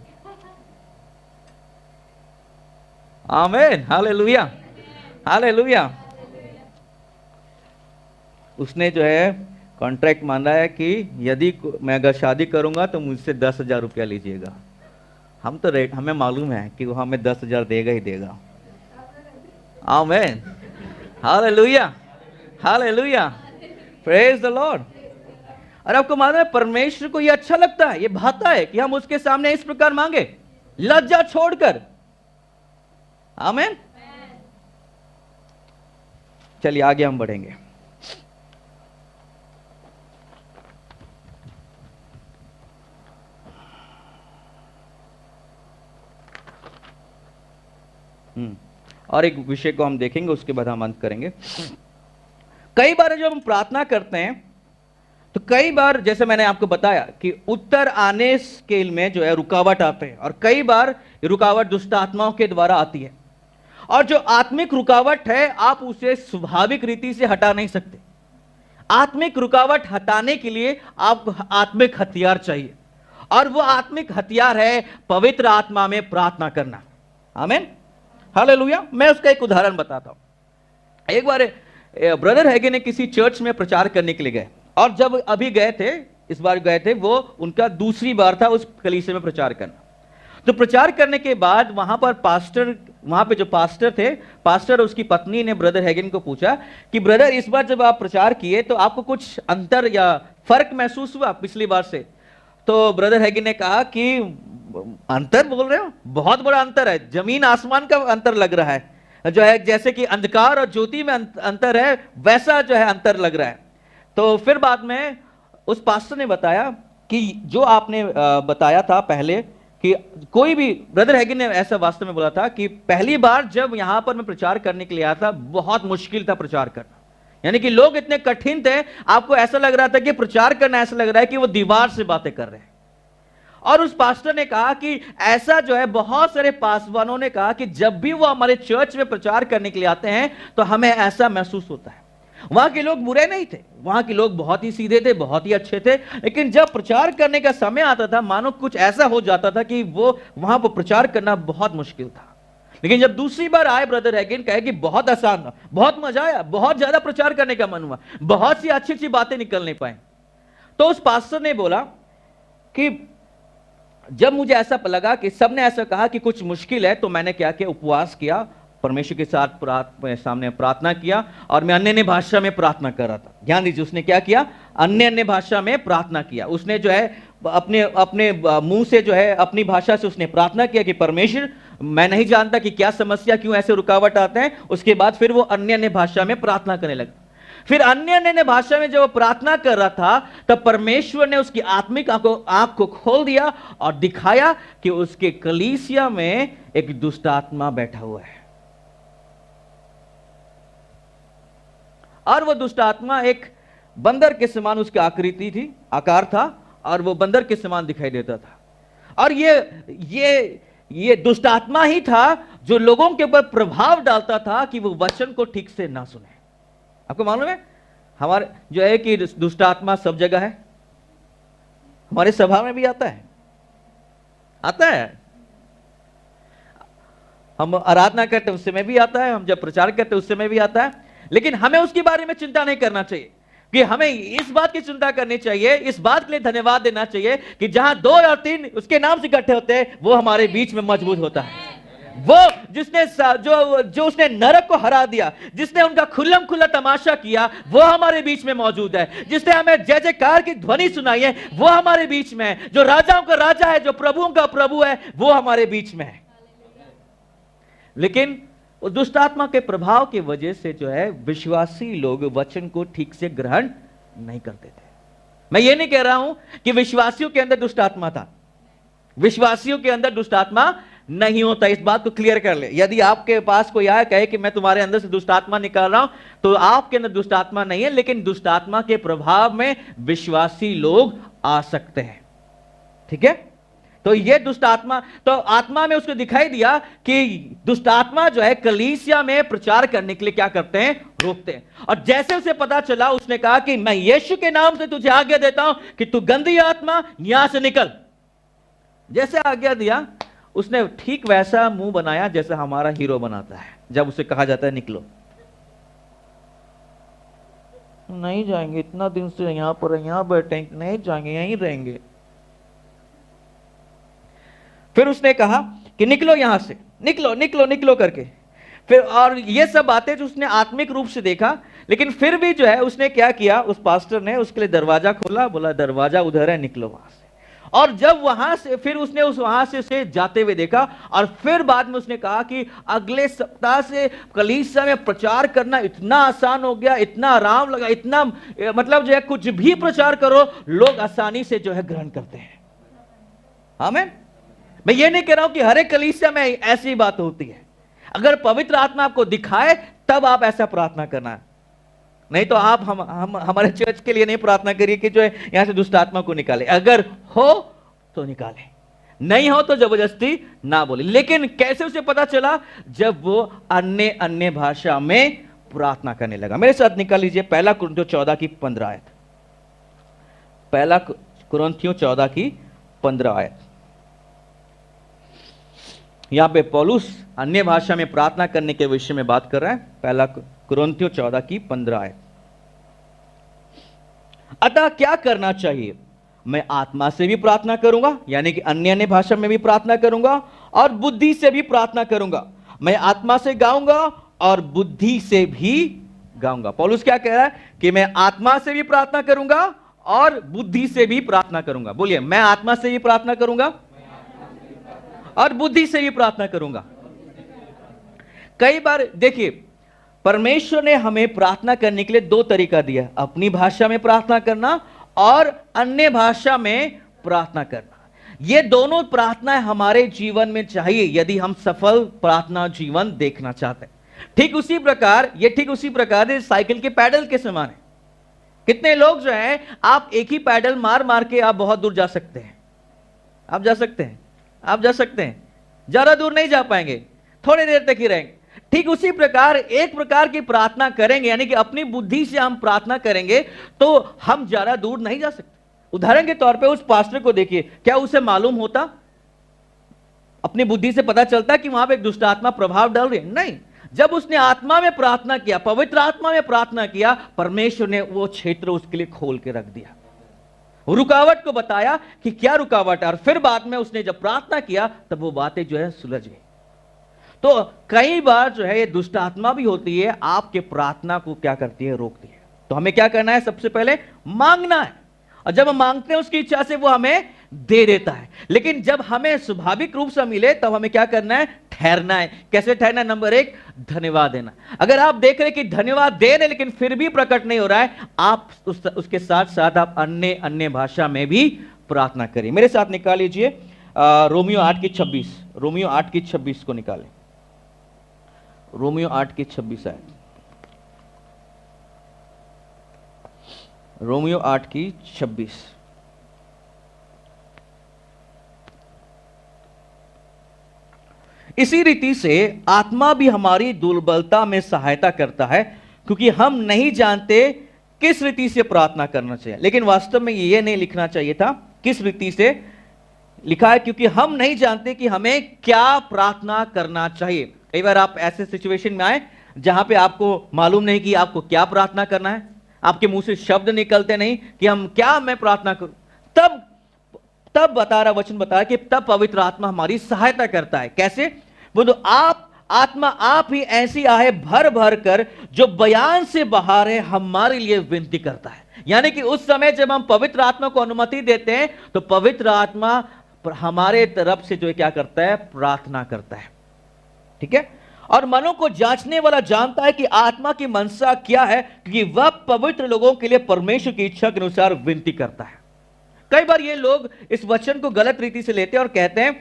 आमीन, हालेलुया, हालेलुया। उसने जो है कॉन्ट्रैक्ट माना है कि यदि मैं अगर शादी करूंगा तो मुझसे 10,000 रुपया लीजिएगा। हम तो रेट, हमें मालूम है कि वो हमें 10,000 देगा ही देगा। आमीन, hallelujah, hallelujah, praise the Lord. और आपको मालूम है परमेश्वर को यह अच्छा लगता है, यह भाता है कि हम उसके सामने इस प्रकार मांगे, लज्जा छोड़कर। आमीन। चलिए आगे हम बढ़ेंगे। और एक विषय को हम देखेंगे, उसके बाद हम अंत करेंगे। कई बार जब हम प्रार्थना करते हैं तो कई बार, जैसे मैंने आपको बताया कि उत्तर आने के में जो है रुकावट आते हैं, और कई बार रुकावट दुष्ट आत्माओं के द्वारा आती है। और जो आत्मिक रुकावट है, आप उसे स्वाभाविक रीति से हटा नहीं सकते। आत्मिक रुकावट हटाने के लिए आपको आत्मिक हथियार चाहिए, और वो आत्मिक हथियार है पवित्र आत्मा में प्रार्थना करना। आमीन, हालेलुया। मैं उसका एक उदाहरण बताता हूं। एक बार ब्रदर हैगे ने किसी चर्च में प्रचार करने के लिए गए, और जब अभी गए थे, इस बार गए थे, वो उनका दूसरी बार था उस कलीसिया में प्रचार करना। तो प्रचार करने के बाद वहां पर वहां पे जो पास्टर थे, पास्टर और उसकी पत्नी ने ब्रदर हैगिन को पूछा कि ब्रदर इस बार जब आप प्रचार किए तो आपको कुछ अंतर या फर्क महसूस हुआ पिछली बार से? तो ब्रदर हैगिन ने कहा कि अंतर बोल रहे हो, बहुत बड़ा अंतर है, जमीन आसमान का अंतर लग रहा है। जो है जैसे कि अंधकार और ज्योति में अंतर है, वैसा जो है अंतर लग रहा है। तो फिर बाद में उस पास्टर ने बताया कि जो आपने बताया था पहले कि कोई भी, ब्रदर हैगिन ने ऐसा वास्तव में बोला था कि पहली बार जब यहां पर मैं प्रचार करने के लिए आया था, बहुत मुश्किल था प्रचार करना। यानी कि लोग इतने कठिन थे, आपको ऐसा लग रहा था कि प्रचार करना ऐसा लग रहा है कि वो दीवार से बातें कर रहे हैं। और उस पास्टर ने कहा कि ऐसा जो है, बहुत सारे पासवानों ने कहा कि जब भी वो हमारे चर्च में प्रचार करने के लिए आते हैं तो हमें ऐसा महसूस होता है। वहां के लोग बुरे नहीं थे, वहां के लोग बहुत ही सीधे थे, बहुत ही अच्छे थे, लेकिन जब प्रचार करने का समय आता था, मानो कुछ ऐसा हो जाता था कि वो वहां पर प्रचार करना बहुत मुश्किल था। लेकिन जब दूसरी बार आए ब्रदर हैगिन, कहे कि बहुत आसान था, बहुत मजा आया, बहुत ज्यादा प्रचार करने का मन हुआ, बहुत सी अच्छी अच्छी बातें निकल नहीं पाई। तो उस पास्टर ने बोला कि जब मुझे ऐसा लगा कि सबने ऐसा कहा कि कुछ मुश्किल है, तो मैंने क्या किया, उपवास किया, परमेश्वर के साथ सामने प्रार्थना किया, और मैं अन्य भाषा में प्रार्थना कर रहा था। ध्यान दीजिए, उसने क्या किया, अन्य भाषा में प्रार्थना किया। उसने जो है अपने अपने मुंह से जो है अपनी भाषा से उसने प्रार्थना किया कि परमेश्वर, मैं नहीं जानता कि क्या समस्या, क्यों ऐसे रुकावट आते हैं। उसके बाद फिर वो अन्य भाषा में प्रार्थना करने लगा। फिर अन्य भाषा में जब वो प्रार्थना कर रहा था, तब परमेश्वर ने उसकी आत्मिक आंख को खोल दिया और दिखाया कि उसके कलीसिया में एक दुष्ट आत्मा बैठा हुआ है। और वो दुष्ट आत्मा एक बंदर के समान उसकी आकृति थी, आकार था, और वो बंदर के समान दिखाई देता था। और ये दुष्ट आत्मा ही था जो लोगों के ऊपर प्रभाव डालता था कि वो वचन को ठीक से ना सुने। आपको मालूम है हमारे जो है कि दुष्ट आत्मा सब जगह है, हमारे सभा में भी आता है। हम आराधना करते उस समय भी आता है, हम जब प्रचार करते उस समय भी आता है। लेकिन हमें उसके बारे में चिंता नहीं करना चाहिए, कि हमें इस बात की चिंता करनी चाहिए, इस बात के लिए धन्यवाद देना चाहिए कि जहां 2 या 3 उसके नाम से इकट्ठे होते हैं, वो हमारे बीच में मजबूत होता है। वो जिसने जो उसने नरक को हरा दिया, जिसने उनका खुल्लम खुल्ला तमाशा किया, वो हमारे बीच में मौजूद है। जिसने हमें जय जयकार की ध्वनि सुनाई है, वो हमारे बीच में है। जो राजाओं का राजा है, जो प्रभुओं का प्रभु है, वो हमारे बीच में है। लेकिन उस दुष्ट आत्मा के प्रभाव की वजह से जो है विश्वासी लोग वचन को ठीक से ग्रहण नहीं करते थे। मैं ये नहीं कह रहा हूं कि विश्वासियों के अंदर दुष्ट आत्मा था, विश्वासियों के अंदर दुष्ट आत्मा नहीं होता। इस बात को क्लियर कर ले। यदि आपके पास कोई आया कहे कि मैं तुम्हारे अंदर से दुष्ट आत्मा निकाल रहा हूं, तो आपके अंदर दुष्ट आत्मा नहीं है, लेकिन दुष्ट आत्मा के प्रभाव में विश्वासी लोग आ सकते हैं। ठीक है, तो ये दुष्ट आत्मा, तो आत्मा में उसको दिखाई दिया कि दुष्ट आत्मा जो है कलीसिया में प्रचार करने के लिए क्या करते हैं, रोकते हैं। और जैसे उसे पता चला, उसने कहा कि मैं यीशु के नाम से तुझे आज्ञा देता हूं कि तू गंदी आत्मा यहां से निकल। जैसे आज्ञा दिया, उसने ठीक वैसा मुंह बनाया जैसा हमारा हीरो बनाता है जब उसे कहा जाता है निकलो। नहीं जाएंगे, इतना दिन से यहां पर यहां बैठे, नहीं जाएंगे, यहीं रहेंगे। फिर उसने कहा कि निकलो यहां से, निकलो निकलो निकलो करके। फिर और ये सब बातें जो उसने आत्मिक रूप से देखा, लेकिन फिर भी जो है उसने क्या किया, उस पास्टर ने उसके लिए दरवाजा खोला, बोला दरवाजा उधर है, निकलो वहां से। और जब वहां से फिर उसने वहां से उसे जाते हुए देखा, और फिर बाद में उसने कहा कि अगले सप्ताह से कलीसिया में प्रचार करना इतना आसान हो गया, इतना आराम लगा, इतना मतलब जो है कुछ भी प्रचार करो लोग आसानी से जो है ग्रहण करते हैं। आमीन। मैं ये नहीं कह रहा हूं कि हर एक कलीसिया में ऐसी बात होती है। अगर पवित्र आत्मा आपको दिखाए तब आप ऐसा प्रार्थना करना, नहीं तो आप हम हमारे चर्च के लिए नहीं प्रार्थना करिए कि जो है यहां से दुष्ट आत्मा को निकाले। अगर हो तो निकाले, नहीं हो तो जबरदस्ती ना बोले। लेकिन कैसे उसे पता चला, जब वो अन्य भाषा में प्रार्थना करने लगा। मेरे साथ निकाल लीजिए 1 कुरिन्थियों 14 की 15 आयत। 1 कुरिन्थियों 14 की 15 आयत। यहां पे पौलुस अन्य भाषा में प्रार्थना करने के विषय में बात कर रहा है। 1 कुरिन्थियों 14 की 15 आयत। अतः क्या करना चाहिए, मैं आत्मा से भी प्रार्थना करूंगा, यानी कि अन्य भाषा में भी प्रार्थना करूंगा, और बुद्धि से भी प्रार्थना करूंगा। मैं आत्मा से गाऊंगा और बुद्धि से भी गाऊंगा। पौलुस क्या कह रहा है कि मैं आत्मा से भी प्रार्थना करूंगा और बुद्धि से भी प्रार्थना करूंगा। बोलिए, मैं आत्मा से भी प्रार्थना करूंगा और बुद्धि से भी प्रार्थना करूंगा। कई बार देखिए, परमेश्वर ने हमें प्रार्थना करने के लिए 2 तरीका दिया, अपनी भाषा में प्रार्थना करना और अन्य भाषा में प्रार्थना करना। ये दोनों प्रार्थनाएं हमारे जीवन में चाहिए यदि हम सफल प्रार्थना जीवन देखना चाहते हैं। ठीक उसी प्रकार साइकिल के पैडल के समान है। कितने लोग जो हैं, आप एक ही पैडल मार मार के आप बहुत दूर जा सकते हैं। आप जा सकते हैं, ज्यादा दूर नहीं जा पाएंगे, थोड़ी देर तक ही रहेंगे। ठीक उसी प्रकार एक प्रकार की प्रार्थना करेंगे, यानी कि अपनी बुद्धि से हम प्रार्थना करेंगे तो हम ज्यादा दूर नहीं जा सकते। उदाहरण के तौर पे उस पास्टर को देखिए, क्या उसे मालूम होता, अपनी बुद्धि से पता चलता कि वहां पे एक दुष्ट आत्मा प्रभाव डाल रही है? नहीं। जब उसने आत्मा में प्रार्थना किया, पवित्र आत्मा में प्रार्थना किया, परमेश्वर ने वो क्षेत्र उसके लिए खोल के रख दिया, रुकावट को बताया कि क्या रुकावट है, और फिर बाद में उसने जब प्रार्थना किया तब वो बातें जो है सुलझ गई। तो कई बार जो है ये दुष्ट आत्मा भी होती है, आपके प्रार्थना को क्या करती है, रोकती है। तो हमें क्या करना है, सबसे पहले मांगना है, और जब हम मांगते हैं उसकी इच्छा से वो हमें दे देता है। लेकिन जब हमें स्वाभाविक रूप से मिले तब हमें क्या करना है, ठहरना है। कैसे ठहरना? नंबर 1, धन्यवाद देना। अगर आप देख रहे कि धन्यवाद दे रहे लेकिन फिर भी प्रकट नहीं हो रहा है, आप उसके साथ साथ आप अन्य भाषा में भी प्रार्थना करिए। मेरे साथ निकाल लीजिए रोमियो 8 की 26। रोमियो 8 की 26 को निकालें। रोमियो 8 की 26 आयत। रोमियो 8 की 26। इसी रीति से आत्मा भी हमारी दुर्बलता में सहायता करता है, क्योंकि हम नहीं जानते किस रीति से प्रार्थना करना चाहिए। लेकिन वास्तव में ये नहीं लिखना चाहिए था किस रीति से, लिखा है क्योंकि हम नहीं जानते कि हमें क्या प्रार्थना करना चाहिए। कई बार आप ऐसे सिचुएशन में आए जहां पे आपको मालूम नहीं कि आपको क्या प्रार्थना करना है, आपके मुंह से शब्द निकलते नहीं कि मैं प्रार्थना करूं। तब बता रहा वचन बता रहा कि तब पवित्र आत्मा हमारी सहायता करता है। कैसे? वो आत्मा आप ही ऐसी आहे भर भर कर जो बयान से बाहर है हमारे लिए विनती करता है। यानी कि उस समय जब हम पवित्र आत्मा को अनुमति देते हैं तो पवित्र आत्मा हमारे तरफ से जो क्या करता है, प्रार्थना करता है। ठीक है। और मनों को जांचने वाला जानता है कि आत्मा की मनसा क्या है, क्योंकि वह पवित्र लोगों के लिए परमेश्वर की इच्छा के अनुसार विनती करता है। कई बार ये लोग इस वचन को गलत रीति से लेते हैं और कहते हैं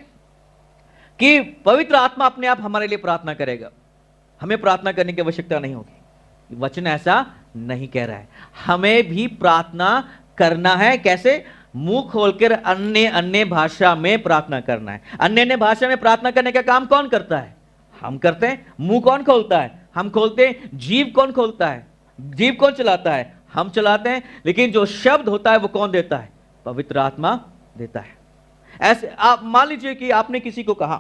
कि पवित्र आत्मा अपने आप हमारे लिए प्रार्थना करेगा, हमें प्रार्थना करने की आवश्यकता नहीं होगी। वचन ऐसा नहीं कह रहा है। हमें भी प्रार्थना करना है। कैसे? मुंह खोलकर अन्य अन्य भाषा में प्रार्थना करना है। अन्य अन्य भाषा में प्रार्थना करने का काम कौन करता है? हम करते हैं। मुंह कौन खोलता है? हम खोलते हैं। जीभ कौन खोलता है? जीभ कौन चलाता है? हम चलाते हैं। लेकिन जो शब्द होता है वो कौन देता है? पवित्र आत्मा देता है। ऐसे आप मान लीजिए कि आपने किसी को कहा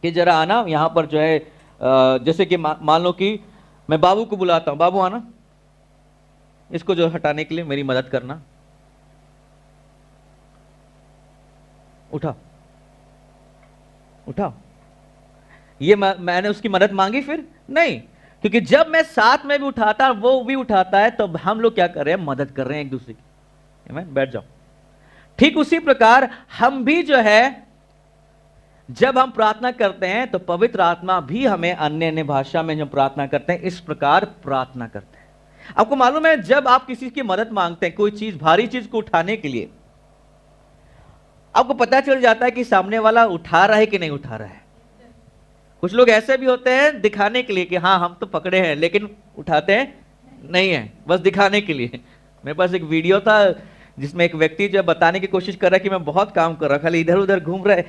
कि जरा आना यहां पर जो है, जैसे कि मान लो कि मैं बाबू को बुलाता हूं, बाबू आना, इसको जो हटाने के लिए मेरी मदद करना। उठाओ उठाओ। ये मैंने उसकी मदद मांगी? फिर नहीं, क्योंकि जब मैं साथ में भी उठाता वो भी उठाता है तो हम लोग क्या कर रहे हैं? मदद कर रहे हैं एक दूसरे की। बैठ जाओ। ठीक उसी प्रकार हम भी जो है जब हम प्रार्थना करते हैं तो पवित्र आत्मा भी हमें अन्य अन्य भाषा में जब प्रार्थना करते हैं इस प्रकार प्रार्थना करते हैं। आपको मालूम है जब आप किसी की मदद मांगते हैं कोई चीज, भारी चीज को उठाने के लिए, आपको पता चल जाता है कि सामने वाला उठा रहा है कि नहीं उठा रहा है। कुछ लोग ऐसे भी होते हैं दिखाने के लिए कि हाँ हम तो पकड़े हैं, लेकिन उठाते हैं नहीं है, बस दिखाने के लिए। मेरे पास एक वीडियो था जिसमें एक व्यक्ति जब बताने की कोशिश कर रहा है कि मैं बहुत काम कर रहा, खाली इधर उधर घूम रहा है,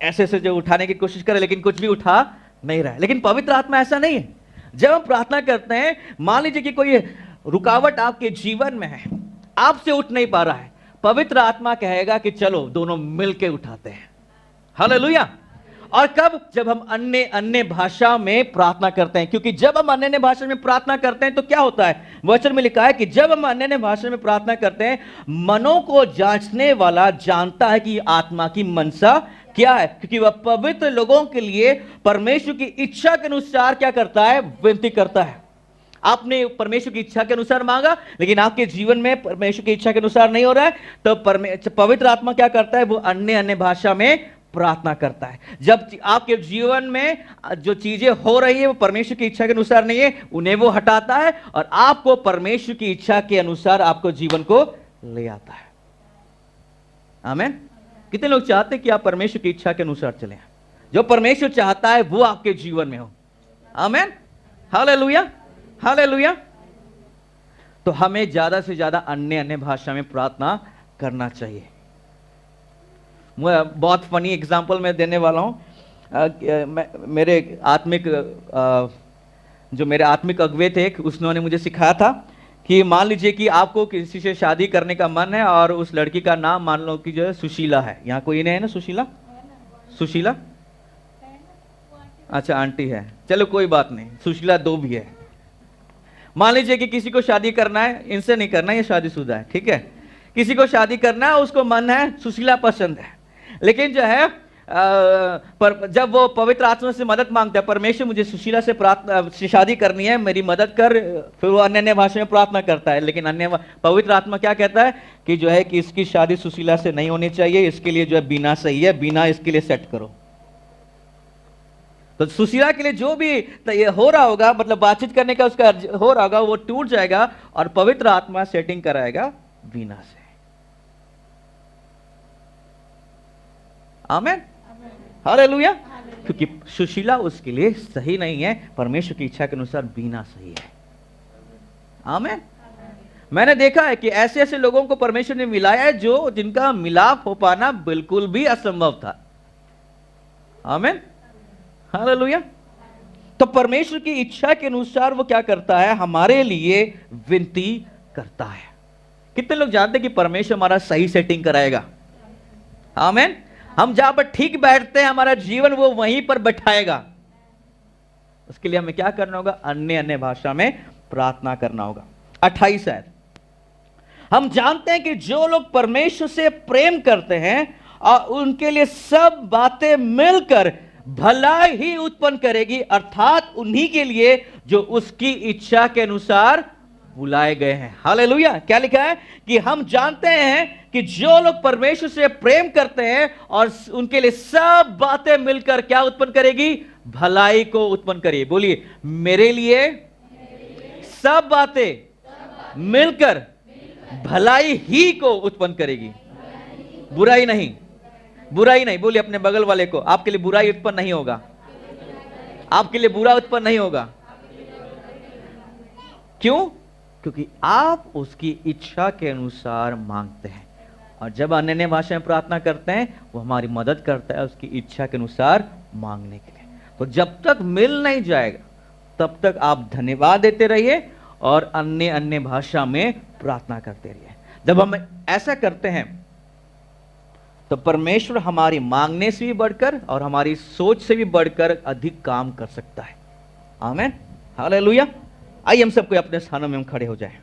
ऐसे ऐसे जो उठाने की कोशिश कर रहा है लेकिन कुछ भी उठा नहीं रहा है। लेकिन पवित्र आत्मा ऐसा नहीं है। जब हम प्रार्थना करते हैं, मान लीजिए कि कोई रुकावट आपके जीवन में है, आपसे उठ नहीं पा रहा है, पवित्र आत्मा कहेगा कि चलो दोनों मिलके उठाते हैं। हालेलुया। और कब? जब हम अन्य अन्य भाषा में प्रार्थना करते हैं। क्योंकि जब हम अन्य अन्य भाषा में प्रार्थना करते हैं तो क्या होता है? वचन में लिखा है कि जब हम अन्य अन्य भाषा में प्रार्थना करते हैं, मनों को जांचने वाला जानता है कि आत्मा की मनसा क्या है, क्योंकि वह पवित्र लोगों के लिए परमेश्वर की इच्छा के अनुसार क्या करता है? विनती करता है। आपने परमेश्वर की इच्छा के अनुसार मांगा, लेकिन आपके जीवन में परमेश्वर की इच्छा के अनुसार नहीं हो रहा है, तो पवित्र आत्मा क्या करता है? वो अन्य अन्य भाषा में प्रार्थना करता है। जब आपके जीवन में जो चीजें हो रही है वो परमेश्वर की इच्छा के अनुसार नहीं है, उन्हें वो हटाता है और आपको परमेश्वर की इच्छा के अनुसार आपको जीवन को ले आता है। आमीन। कितने लोग चाहते हैं कि आप परमेश्वर की इच्छा के अनुसार चलें? जो परमेश्वर चाहता है वो आपके जीवन में हो। आमीन। Hallelujah, hallelujah. तो हमें ज्यादा से ज्यादा अन्य अन्य भाषा में प्रार्थना करना चाहिए। मैं बहुत फनी एग्जाम्पल मैं देने वाला हूँ। मेरे आत्मिक जो मेरे आत्मिक अगुवे थे, उसने मुझे सिखाया था कि मान लीजिए कि आपको किसी से शादी करने का मन है और उस लड़की का नाम मान लो कि जो है सुशीला है। यहाँ कोई नहीं है ना सुशीला? सुशीला? अच्छा आंटी है, चलो कोई बात नहीं, सुशीला 2 भी है। मान लीजिए कि किसी को शादी करना है, इनसे नहीं करना, ये शादीशुदा है, ठीक है। किसी को शादी करना है, उसको मन है, सुशीला पसंद है, लेकिन जो है पर जब वो पवित्र आत्मा से मदद मांगता है, परमेश्वर मुझे सुशीला से शादी करनी है, मेरी मदद कर, फिर वो अन्य अन्य भाषा में प्रार्थना करता है। लेकिन अन्य पवित्र आत्मा क्या कहता है कि जो है कि इसकी शादी सुशीला से नहीं होनी चाहिए, इसके लिए जो है बीना सही है, बीना इसके लिए सेट करो। तो सुशीला के लिए जो भी ये हो रहा होगा, मतलब बातचीत करने का उसका हो रहा होगा, वो टूट जाएगा और पवित्र आत्मा सेटिंग कराएगा बीना से। आमीन, हालेलुया। क्योंकि सुशीला उसके लिए सही नहीं है, परमेश्वर की इच्छा के अनुसार बीना सही है। आमीन। मैंने देखा है कि ऐसे ऐसे लोगों को परमेश्वर ने मिलाया है जो जिनका मिलाप हो पाना बिल्कुल भी असंभव था। आमीन, हालेलुया। तो परमेश्वर की इच्छा के अनुसार वो क्या करता है, हमारे लिए विनती करता है। कितने लोग जानते हैं कि परमेश्वर हमारा सही सेटिंग कराएगा? आमीन। हम जहां पर ठीक बैठते हैं हमारा जीवन वो वहीं पर बैठाएगा। उसके लिए हमें क्या करना होगा? अन्य अन्य भाषा में प्रार्थना करना होगा। 28 है, हम जानते हैं कि जो लोग परमेश्वर से प्रेम करते हैं और उनके लिए सब बातें मिलकर भलाई ही उत्पन्न करेगी, अर्थात उन्हीं के लिए जो उसकी इच्छा के अनुसार बुलाए गए हैं। हालेलुया। क्या लिखा है कि हम जानते हैं कि जो लोग परमेश्वर से प्रेम करते हैं और उनके लिए सब बातें मिलकर क्या उत्पन्न करेगी? भलाई को उत्पन्न करेगी। बोलिए, मेरे लिए सब बातें मिलकर भलाई ही को उत्पन्न करेगी, बुराई नहीं। बुराई नहीं। बोलिए अपने बगल वाले को, आपके लिए बुराई उत्पन्न नहीं होगा, आपके लिए बुरा उत्पन्न नहीं होगा। क्यों? क्योंकि आप उसकी इच्छा के अनुसार मांगते हैं। और जब अन्य भाषा में प्रार्थना करते हैं वो हमारी मदद करता है उसकी इच्छा के अनुसार मांगने के लिए। तो जब तक मिल नहीं जाएगा तब तक आप धन्यवाद देते रहिए और अन्य अन्य भाषा में प्रार्थना करते रहिए। जब हम ऐसा करते हैं तो परमेश्वर हमारी मांगने से भी बढ़कर और हमारी सोच से भी बढ़कर अधिक काम कर सकता है। आमीन, हालेलुया। आइए हम सबको अपने स्थानों में हम खड़े हो जाएं।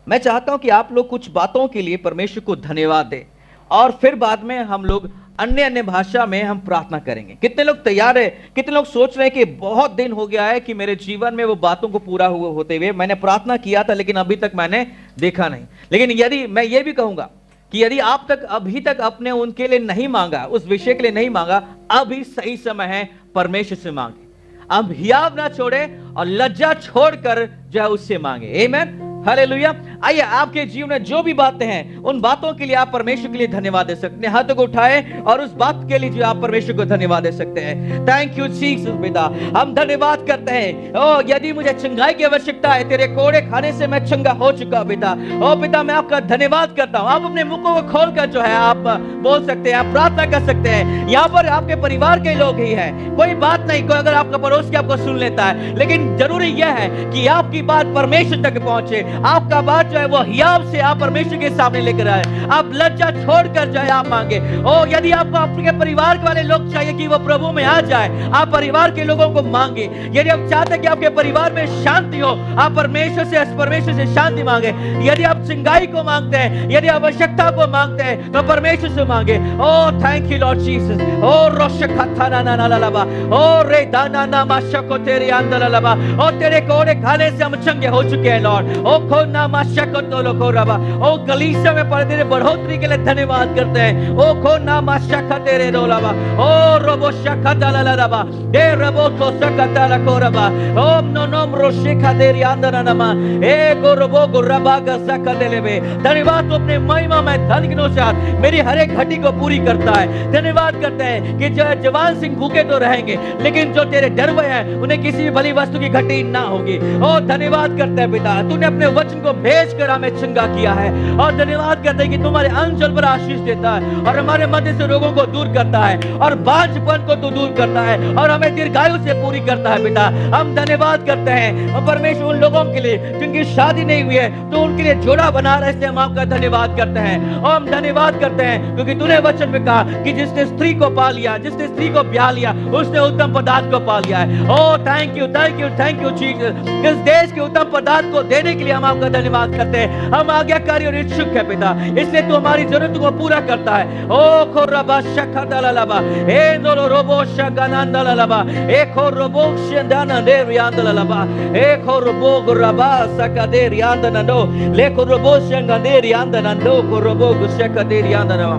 मैं चाहता हूं कि आप लोग कुछ बातों के लिए परमेश्वर को धन्यवाद दें और फिर बाद में हम लोग अन्य अन्य भाषा में हम प्रार्थना करेंगे। कितने लोग तैयार है? कितने लोग सोच रहे हैं कि बहुत दिन हो गया है कि मेरे जीवन में वो बातों को पूरा हुए होते हुए मैंने प्रार्थना किया था लेकिन अभी तक मैंने देखा नहीं। लेकिन यदि मैं ये भी कहूंगा कि यदि आप तक अभी तक अपने उनके लिए नहीं मांगा, उस विषय के लिए नहीं मांगा, अभी सही समय है परमेश्वर से मांगे। अब हियाव ना छोड़े और लज्जा छोड़कर जो है उससे मांगे। आमीन, हालेलुया। आइए आपके जीवन में जो भी बातें हैं उन बातों के लिए आप परमेश्वर के लिए धन्यवाद दे सकते हैं। हाथों को उठाएं और उस बात के लिए जो आप परमेश्वर को धन्यवाद दे सकते हैं। Thank you Jesus. पिता हम धन्यवाद करते हैं। ओ यदि मुझे चंगाई की आवश्यकता है, तेरे कोड़े खाने से मैं चंगा हो चुका पिता। ओ पिता मैं आपका धन्यवाद करता हूं। आप अपने मुखों को खोलकर जो है आप बोल सकते हैं, आप प्रार्थना कर सकते हैं। यहाँ पर आपके परिवार के लोग ही हैं, कोई बात नहीं, कोई अगर आपका पड़ोस की आपको सुन लेता है, लेकिन जरूरी यह है कि आपकी बात परमेश्वर तक पहुंचे। आपका बात जो है वो हियाव से आप परमेश्वर के सामने लेकर आए। आप लज्जा छोड़कर जो है आप मांगे। ओ यदि आपको आपके परिवार वाले लोग चाहिए कि वो प्रभु में आ जाए, आप परिवार के लोगों को मांगे। यदि आप चाहते हैं कि आपके परिवार में शांति हो, आप परमेश्वर से शांति मांगे। यदि आप चंगाई को मांगते हैं, यदि आवश्यकता को मांगते हैं तो परमेश्वर से मांगे। ओ थैंक यू लॉर्ड जीसस। ओ रोशखथाना ना ना लबा, ओ रे दाना ना माशको तेरे अंदर लबा। ओ तेरे कोड़े खाने से हम चंगे हो चुके हैं लॉर्ड। ओ खोना माशको तो लोको रबा। ओ कलीसिया में पर तेरे बढ़ोतरी के लिए धन्यवाद करते हैं। ओ खोना माशका तेरे रोलाबा। ओ रोबो शका दला रबा, दे रबो तो सकता लको रबा। ओम नो नोम रोशिका तेरे अंदर नमा, ए गो रोबो गो रबा का सका देलेबे। धन्यवाद तो अपने महिमा में धन के अनुसार मेरी हर एक घटी को पूरी करता है। धन्यवाद करते हैं कि जो जवान सिंह भूखे तो रहेंगे लेकिन जो तेरे डरवे हैं उन्हें किसी भी भली वस्तु की घटी ना होगी। ओ धन्यवाद करते हैं पिता, तूने अपने वचन को भेजकर हमें चंगा किया है। और धन्यवाद करते हैं कि तुम्हारे अंचल पर आशीष देता है और हमारे मध्य से रोगों को दूर करता है और बांझपन को तू दूर करता है और हमें दीर्घायु से पूरी करता है पिता। हम धन्यवाद करते हैं और परमेश्वर उन लोगों के लिए जिनकी शादी नहीं हुई है तो उनके लिए जोड़ा बना रहे, इसलिए हम आपका धन्यवाद करते हैं। और हम धन्यवाद करते हैं क्योंकि तूने वचन में कहा कि जिसने स्त्री को पा लिया, जिसने स्त्री को ब्याह लिया, उसने उत्तम पदार्थ को पा लिया है। Oh thank you thank you thank you Jesus. इस देश के उत्तम पदार्थ को देने के लिए हम आपका धन्यवाद करते हैं। हम आज्ञाकारी और इच्छुक है पिता, इसलिए तू हमारी जरूरत को पूरा करता है। ओ खोरबा शखदललबा, ए नोरो रोबो शगनंदललबा, ए खोरबो शंदना दे रियांदललबा, ए खोरबो गुरबा सकदे रियांदनदो, ले खोरबो शंगदे रियांदनदो, खोरबो गुशकदे रियांदनवा।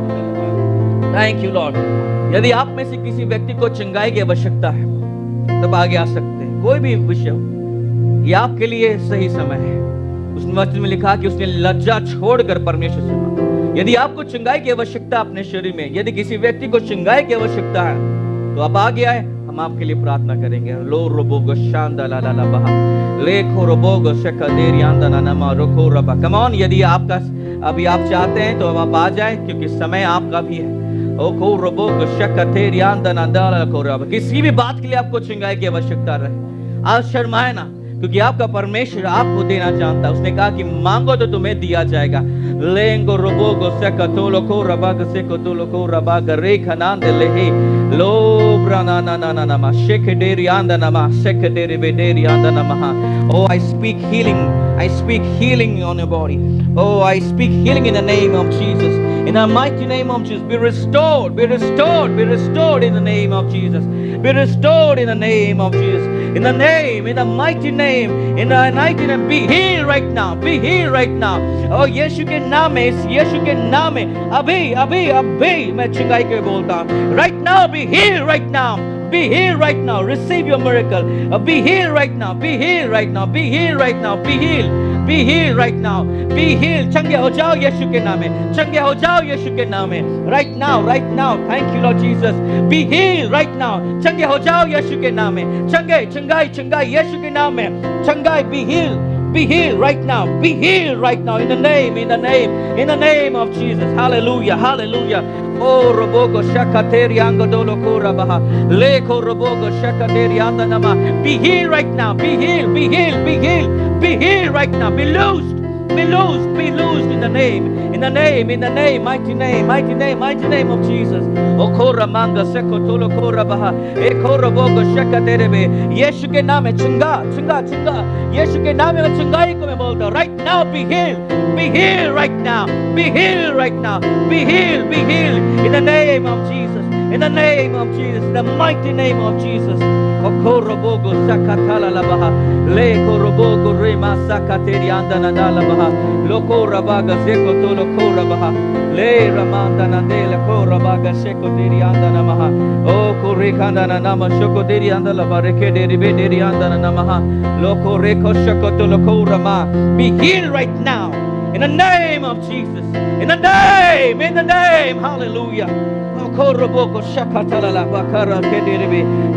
Thank you Lord. यदि आप में से किसी व्यक्ति को चंगाई की आवश्यकता है तब आगे आ सकते हैं। कोई भी विषय हो, ये आपके लिए सही समय है। उस वचन में लिखा कि उसने लज्जा छोड़कर परमेश्वर से मांगा। यदि आपको चंगाई की आवश्यकता अपने शरीर में, यदि किसी व्यक्ति को चंगाई की आवश्यकता है तो आप आगे आए, हम हम आपके लिए प्रार्थना करेंगे। लो रोबोगो शांदा ला ला ला बहा लेखो रोबोगो शकदेरी आंदना नमा रोको रबा। कम ऑन, यदि आपका अभी आप चाहते हैं तो आप आ जाएं, क्योंकि समय आपका भी है। ओ को रोबोगो शकदेरी आंदना दाला को रबा। किसी भी बात के लिए आपको चिंगाई की आवश्यकता रहे, आज शर्माए ना, क्योंकि आपका परमेश्वर आपको देना चाहता है। उसने कहा कि मांगो तो तुम्हें दिया जाएगा। लेंगो रोबोगो सकतोलो को रबाग से कोतोलो को रबाग रे खनान दे लेहे लो ब्राना ना ना ना ना मा शेक डेरी आंदा ना मा शेक डेरी बेडेरी आंदा ना मा। Oh, I speak healing. I speak healing on your body. Oh, I speak healing in the name of Jesus. In the mighty name of Jesus, be restored, be restored, be restored in the name of Jesus. Be restored in the name of Jesus. In the name, in the mighty name, in the mighty name, be healed right now, be healed right now. Oh, यीशु के नाम में, इस यीशु के नाम में अभी अभी अभी मैं चिंगाई के बोलता हूँ। Right now, be healed right now. Be healed right now. Receive your miracle. Be healed right now. Be healed right now. Be healed right now. Be healed. Be healed right now. Be healed. चंगे हो जाओ यीशु के नाम में. चंगे हो जाओ यीशु के नाम में. Right now. Right now. Thank you Lord Jesus. Be healed right now. चंगे हो जाओ यीशु के नाम में. चंगे चंगाई चंगाई यीशु के नाम में. चंगाई be healed. Be healed right now. Be healed right now in the name, in the name, in the name of Jesus. Hallelujah. Hallelujah. Oh, robogo shakateri angodolo korabaha. Leko robogo shakateri andanama. Be healed right now. Be healed. Be healed. Be healed. Be healed right now. Be loosed. Be loosed. Be loosed in the name. In the name. In the name. Mighty name. Mighty name. Mighty name of Jesus. O koramanga sekotolo korabaha. E korobogo shakaterebe. यीशु के नाम में चिंगा चिंगा चिंगा यीशु के नाम में चिंगाई को मैं बोलता हूँ। Right now be healed. Be healed right now. Be healed right now. Be healed. Be healed in the name of Jesus. In the name of Jesus. In the mighty name of Jesus. O korobogo sakatala labaha. Le korobogo rema sakateri andana labaha. Lo korabaga sekoto lo korabaha. Le ramanda nandele korabaga sekoteri andana maha. O korikanda nama shokoderi andala bareke deri bederi andana namaha. Lo koreko shokoto lo korama. Be healed right now. In the name of Jesus. In the name. In the name. Hallelujah.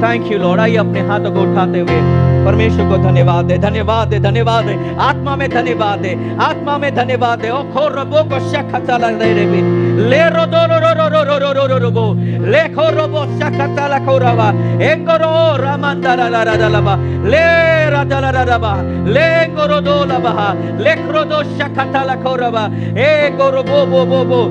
Thank you Lord. आइए अपने हाथों को उठाते हुए परमेश्वर को धन्यवाद दे, धन्यवाद दे, धन्यवाद दे। आत्मा में धन्यवाद दे, आत्मा में धन्यवाद दे। ओ खोरबो को शखतला दे रे बे ले रो दो रो रो रो रो रो रो रो रो रो बो ले खोरबो शखतला खोरवा एंगरो रामंदला ला ला ला बा ले रा ला ला ला बा ले एंगरो दो ला बा ले क्रोदो शखतला खोरवा ए गोरो बो बो बो बो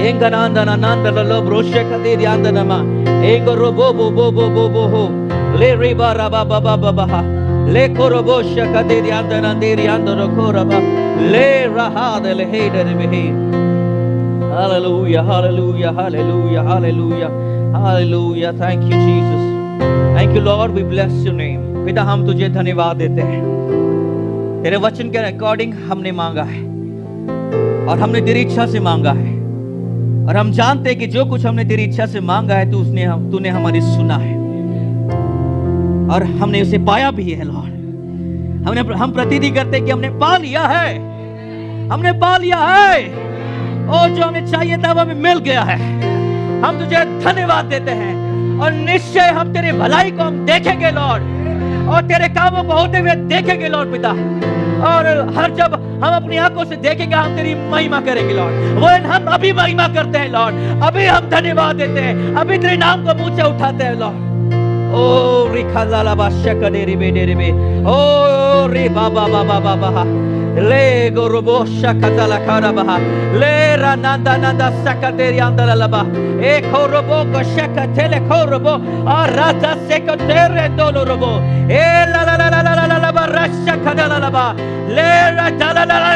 Engananda nananda la lobro shekadiri andanama. Engoro bo bo bo bo bo bo ho. Le riba raba ba ba ba ba ha. Le korobo shekadiri andanandiri andoro koraba. Le rahada le heda le behe. Hallelujah, hallelujah, hallelujah, hallelujah, hallelujah. Thank you Jesus. Thank you Lord. We bless your name. पिता हम तुझे धन्यवाद देते हैं। तेरे वचन के according हमने मांगा है और हमने तेरी इच्छा से मांगा है। और हम जानते हैं कि जो कुछ हमने तेरी इच्छा से मांगा है तूने हमारी सुना है और हमने उसे पाया भी है लॉर्ड। हम प्रतीति करते हैं कि हमने पा लिया है, हमने पा लिया है। और जो हमें चाहिए था वो हमें मिल गया है। हम तुझे धन्यवाद देते हैं और निश्चय हम तेरी भलाई को हम देखेंगे लॉर्ड और तेरे कामों को होते हुए देखेंगे लॉर्ड पिता। और हर जब हम अपनी आंखों से देखेंगे हम तेरी महिमा करेंगे लॉर्ड। वो हम अभी महिमा करते हैं लॉर्ड, अभी हम धन्यवाद देते हैं, अभी तेरे नाम को ऊंचा उठाते हैं लॉर्ड। ओ रे खलाला बाशक डेरी बे डेरी बे ओ रे बाबा बाबा बाबा ले गोरोबो शकतला खराबा ले रानंदा नंदा सकतेरी अंदला लबा ए खोरोबो को शकतेले खोरोबो और राजा सेकतेरे दोलो रोबो ए ला ला ला ला ला ला ला रशा खदला लबा ले राजा ला ला ला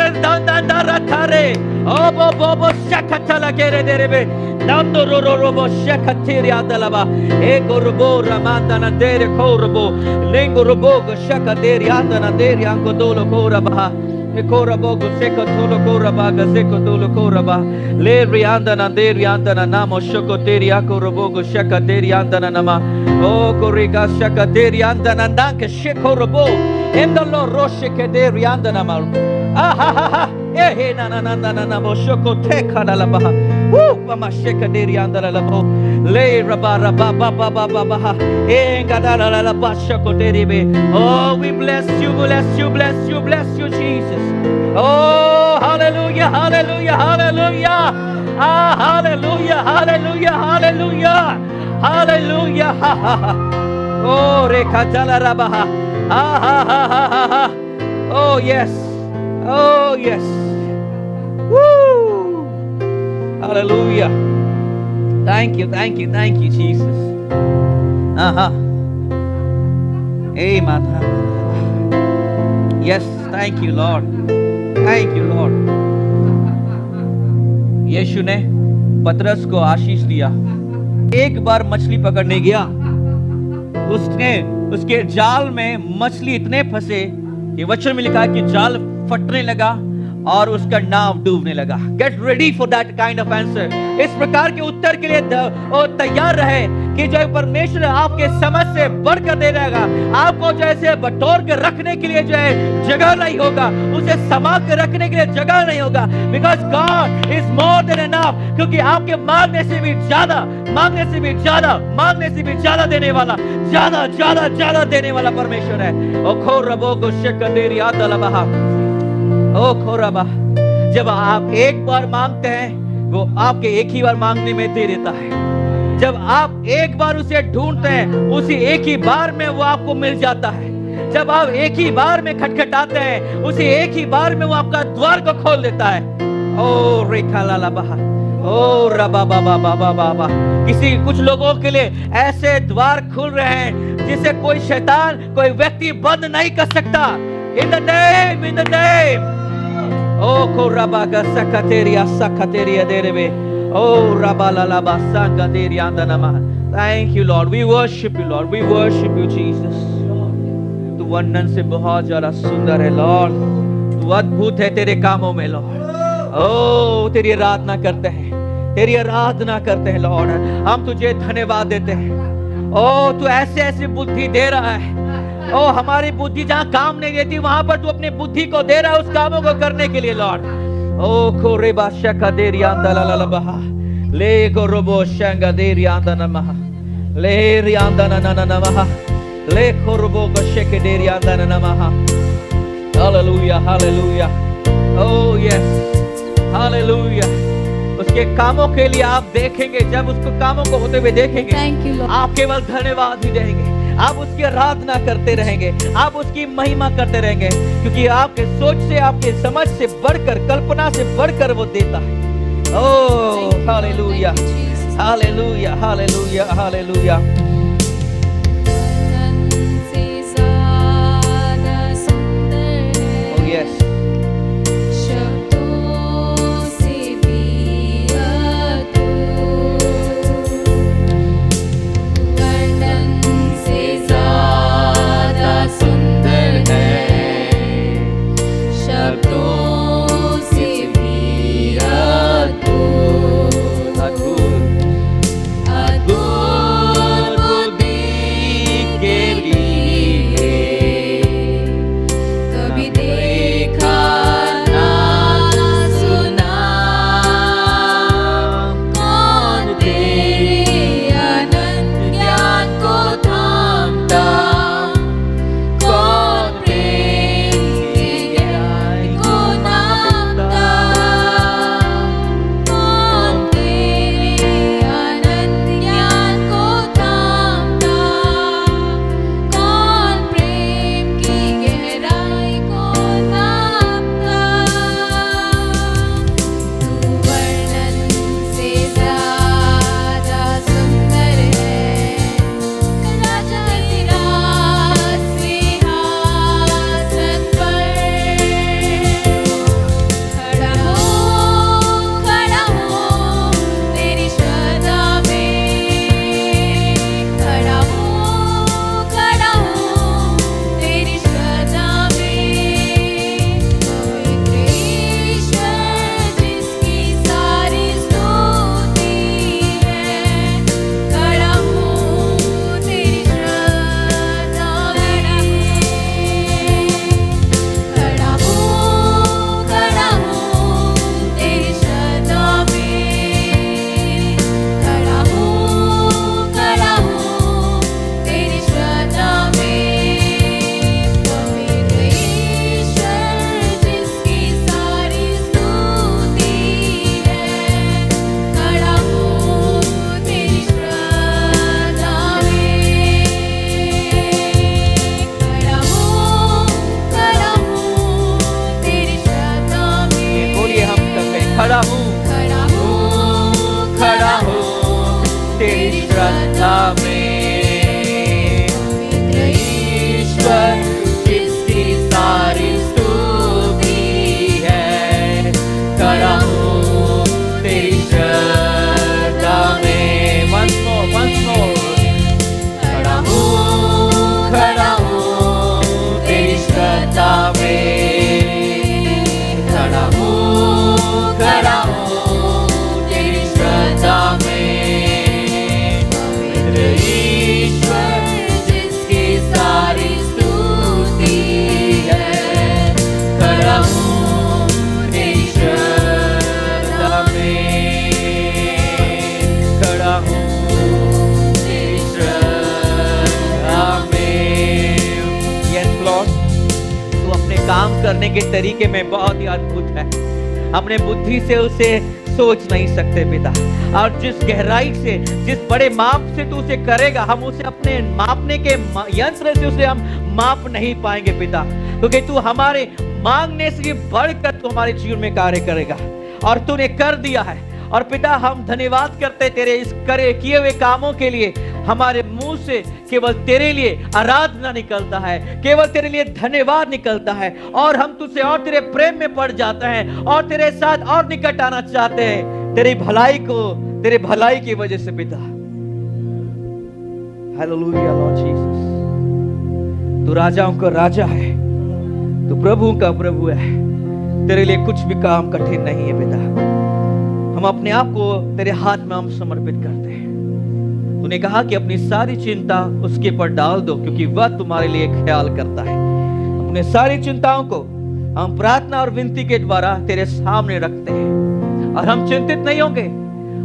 दंदा रथारे ओ बो बो बो शकतला केरे देरे बे नंदो रो रो रोबो शकतेरी अंदला बा ए गोरोबो रामंदा नंदेरे खोरोबो लेंगो रोबो को शकतेरी अंदना देरी अंगो दोलो खोरबा Korabogo seko tolo korabaga seko tolo koraba le rianda na de rianda na namo shokoteri akorobogo shakateri anda na nama o korika shakateri anda na danke shekorobo endalo roshe ke de rianda na ma ah ha ha ha eh na na na na na mo shokote kana la baha Mama sheka deri andala labo. Le raba raba ba ba ba ba ba. Engadala la la basha koderi be. Oh, we bless you, bless you, bless you, bless you, Jesus. Oh, hallelujah, hallelujah, hallelujah. Ah, hallelujah, hallelujah, hallelujah. Hallelujah. Ha ha ha. Oh, rekatala rabaha. Ah ha ha ha ha ha. Oh yes. Oh yes. Woo. Hallelujah. Thank you, thank you, thank you, Jesus. Uh-huh. Amen. Yes, thank you, Lord. Thank you, Lord. यीशु ने पतरस को आशीष दिया। एक बार मछली पकड़ने गया, उसके जाल में मछली इतने फंसे कि वचन में लिखा कि जाल फटने लगा और उसका नाव डूबने लगा। Get ready for that kind of answer. इस प्रकार के उत्तर के लिए तैयार रहे कि जो परमेश्वर आपके समझ से बढ़कर दे देगा। आपको जैसे बटोर के रखने के लिए जो है जगह नहीं होगा, उसे समा के रखने के लिए जगह नहीं होगा। Because God is more than enough, क्योंकि आपके मांगने से भी ज्यादा, मांगने से भी ज्यादा, मांगने से भी ज्यादा देने वाला, ज्यादा ज्यादा ज्यादा देने वाला परमेश्वर है। ओ खो रबो को शकदेरी आदलबहा। ओ खोराबा, जब आप एक बार मांगते हैं, वो आपके एक ही बार मांगने में दे देता है। जब आप एक बार उसे ढूंढते हैं, उसी एक ही बार में वो आपको मिल जाता है। जब आप एक ही बार में खटखटाते हैं, उसी एक ही बार में वो आपका द्वार को खोल देता है। ओ रेखा लाला बहा, ओ रबा बाबा बाबा बाबा। कुछ लोगों के लिए ऐसे द्वार खुल रहे हैं जिसे कोई शैतान, कोई व्यक्ति बंद नहीं कर सकता। In the name, in the name. Oh, korabaga sakateria derebe. Oh, rabalalaba sangaderia andanama. Thank you, Lord. We worship you, Lord. We worship you, Jesus. तू वर्णन से बहुत ज़्यादा सुंदर है, Lord. तू अद्भुत है तेरे कामों में, Lord. Oh, तेरी आराधना करते हैं, तेरी आराधना करते हैं, Lord. हम तुझे धन्यवाद देते हैं। Oh, तू ऐसे ऐसी बुद्धि दे रहा है। ओ हमारी बुद्धि जहाँ काम नहीं देती, वहां पर तू अपनी बुद्धि को दे रहा है उस कामों को करने के लिए, लॉर्ड। ओ खोरे बाशका देरिया अंदलालाबहा ले कोरोबो शंगा देरिया अंदनमहा ले रियांदनननमहा ले कोरोबो गशके देरिया अंदननमहा। Hallelujah, hallelujah. Oh yes, hallelujah. उसके कामों के लिए आप देखेंगे, जब उसको कामों को होते हुए देखेंगे, आप केवल धन्यवाद ही देंगे। आप उसकी आराधना करते रहेंगे, आप उसकी महिमा करते रहेंगे, क्योंकि आपके सोच से, आपके समझ से बढ़कर, कल्पना से बढ़कर वो देता है। Oh hallelujah, hallelujah, hallelujah, hallelujah. Oh yes. अद्भुत करने के तरीके में बहुत ही अद्भुत है। अपने बुद्धि से उसे सोच नहीं सकते पिता, और जिस गहराई से, जिस बड़े माप से तू उसे करेगा, हम उसे अपने मापने के यंत्र से उसे हम माप नहीं पाएंगे पिता, क्योंकि तू हमारे मांगने से बढ़कर तू हमारे जीवन में कार्य करेगा, और तूने कर दिया है। और पिता हम धन्यवाद करते तेरे इस करे किए हुए कामों के लिए। हमारे मुंह से केवल तेरे लिए आराधना निकलता है, केवल तेरे लिए धन्यवाद निकलता है, और हम तुझसे और तेरे प्रेम में पड़ जाते हैं और तेरे साथ और निकट आना चाहते हैं, तेरी भलाई को, तेरे भलाई की वजह से पिता। हालेलुया लॉर्ड जीसस, तू राजाओं का राजा है, तू प्रभु का प्रभु है, तेरे लिए कुछ भी काम कठिन नहीं है पिता। हम अपने आप को तेरे हाथ में हम समर्पित करते हैं। तूने कहा कि अपनी सारी चिंता उसके पर डाल दो, क्योंकि वह तुम्हारे लिए ख्याल करता है। अपने सारी चिंताओं को हम प्रार्थना और विनती के द्वारा तेरे सामने रखते हैं, और हम चिंतित नहीं होंगे,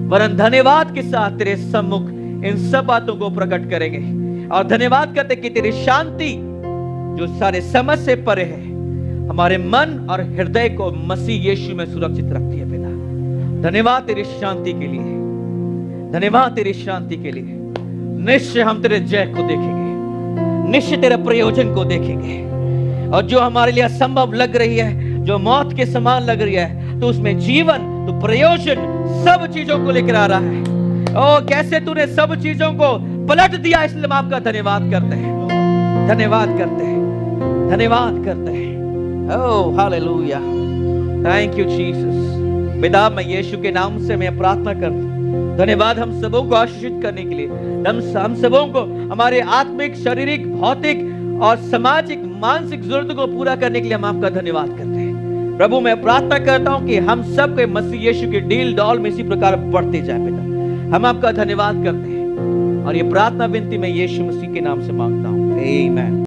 वरन धन्यवाद के साथ तेरे सम्मुख इन सब बातों को प्रकट करेंगे, और धन्यवाद करते कि तेरी शांति जो सारे समझ से परे है, हमारे मन और हृदय को मसीह यीशु में सुरक्षित रखती है पिता। धन्यवाद तेरी शांति के लिए, धन्यवाद तेरी शांति के लिए। निश्चय हम तेरे जय को देखेंगे, निश्चय तेरे प्रयोजन को देखेंगे, और जो हमारे लिए असंभव लग रही है, जो मौत के समान लग रही है, तो उसमें जीवन, तो प्रयोजन, सब चीजों को लेकर आ रहा है। ओ कैसे तूने सब चीजों को पलट दिया, इसलिए हम आपका धन्यवाद करते हैं, धन्यवाद करते हैं, धन्यवाद करते हैं। Oh hallelujah, thank you Jesus. पिता मैं यीशु के नाम से मैं प्रार्थना करता हूं, धन्यवाद हम सबों को आशीषित करने के लिए, हम सबों को हमारे आत्मिक, शारीरिक, भौतिक और सामाजिक, मानसिक जरूरतों को पूरा करने के लिए हम आपका धन्यवाद करते हैं। प्रभु मैं प्रार्थना करता हूं कि हम सब के मसीह यीशु के डील डॉल में इसी प्रकार बढ़ते जाए पिता। हम आपका धन्यवाद करते हैं, और ये प्रार्थना विनती मैं यीशु मसीह के नाम से मांगता हूं, आमीन।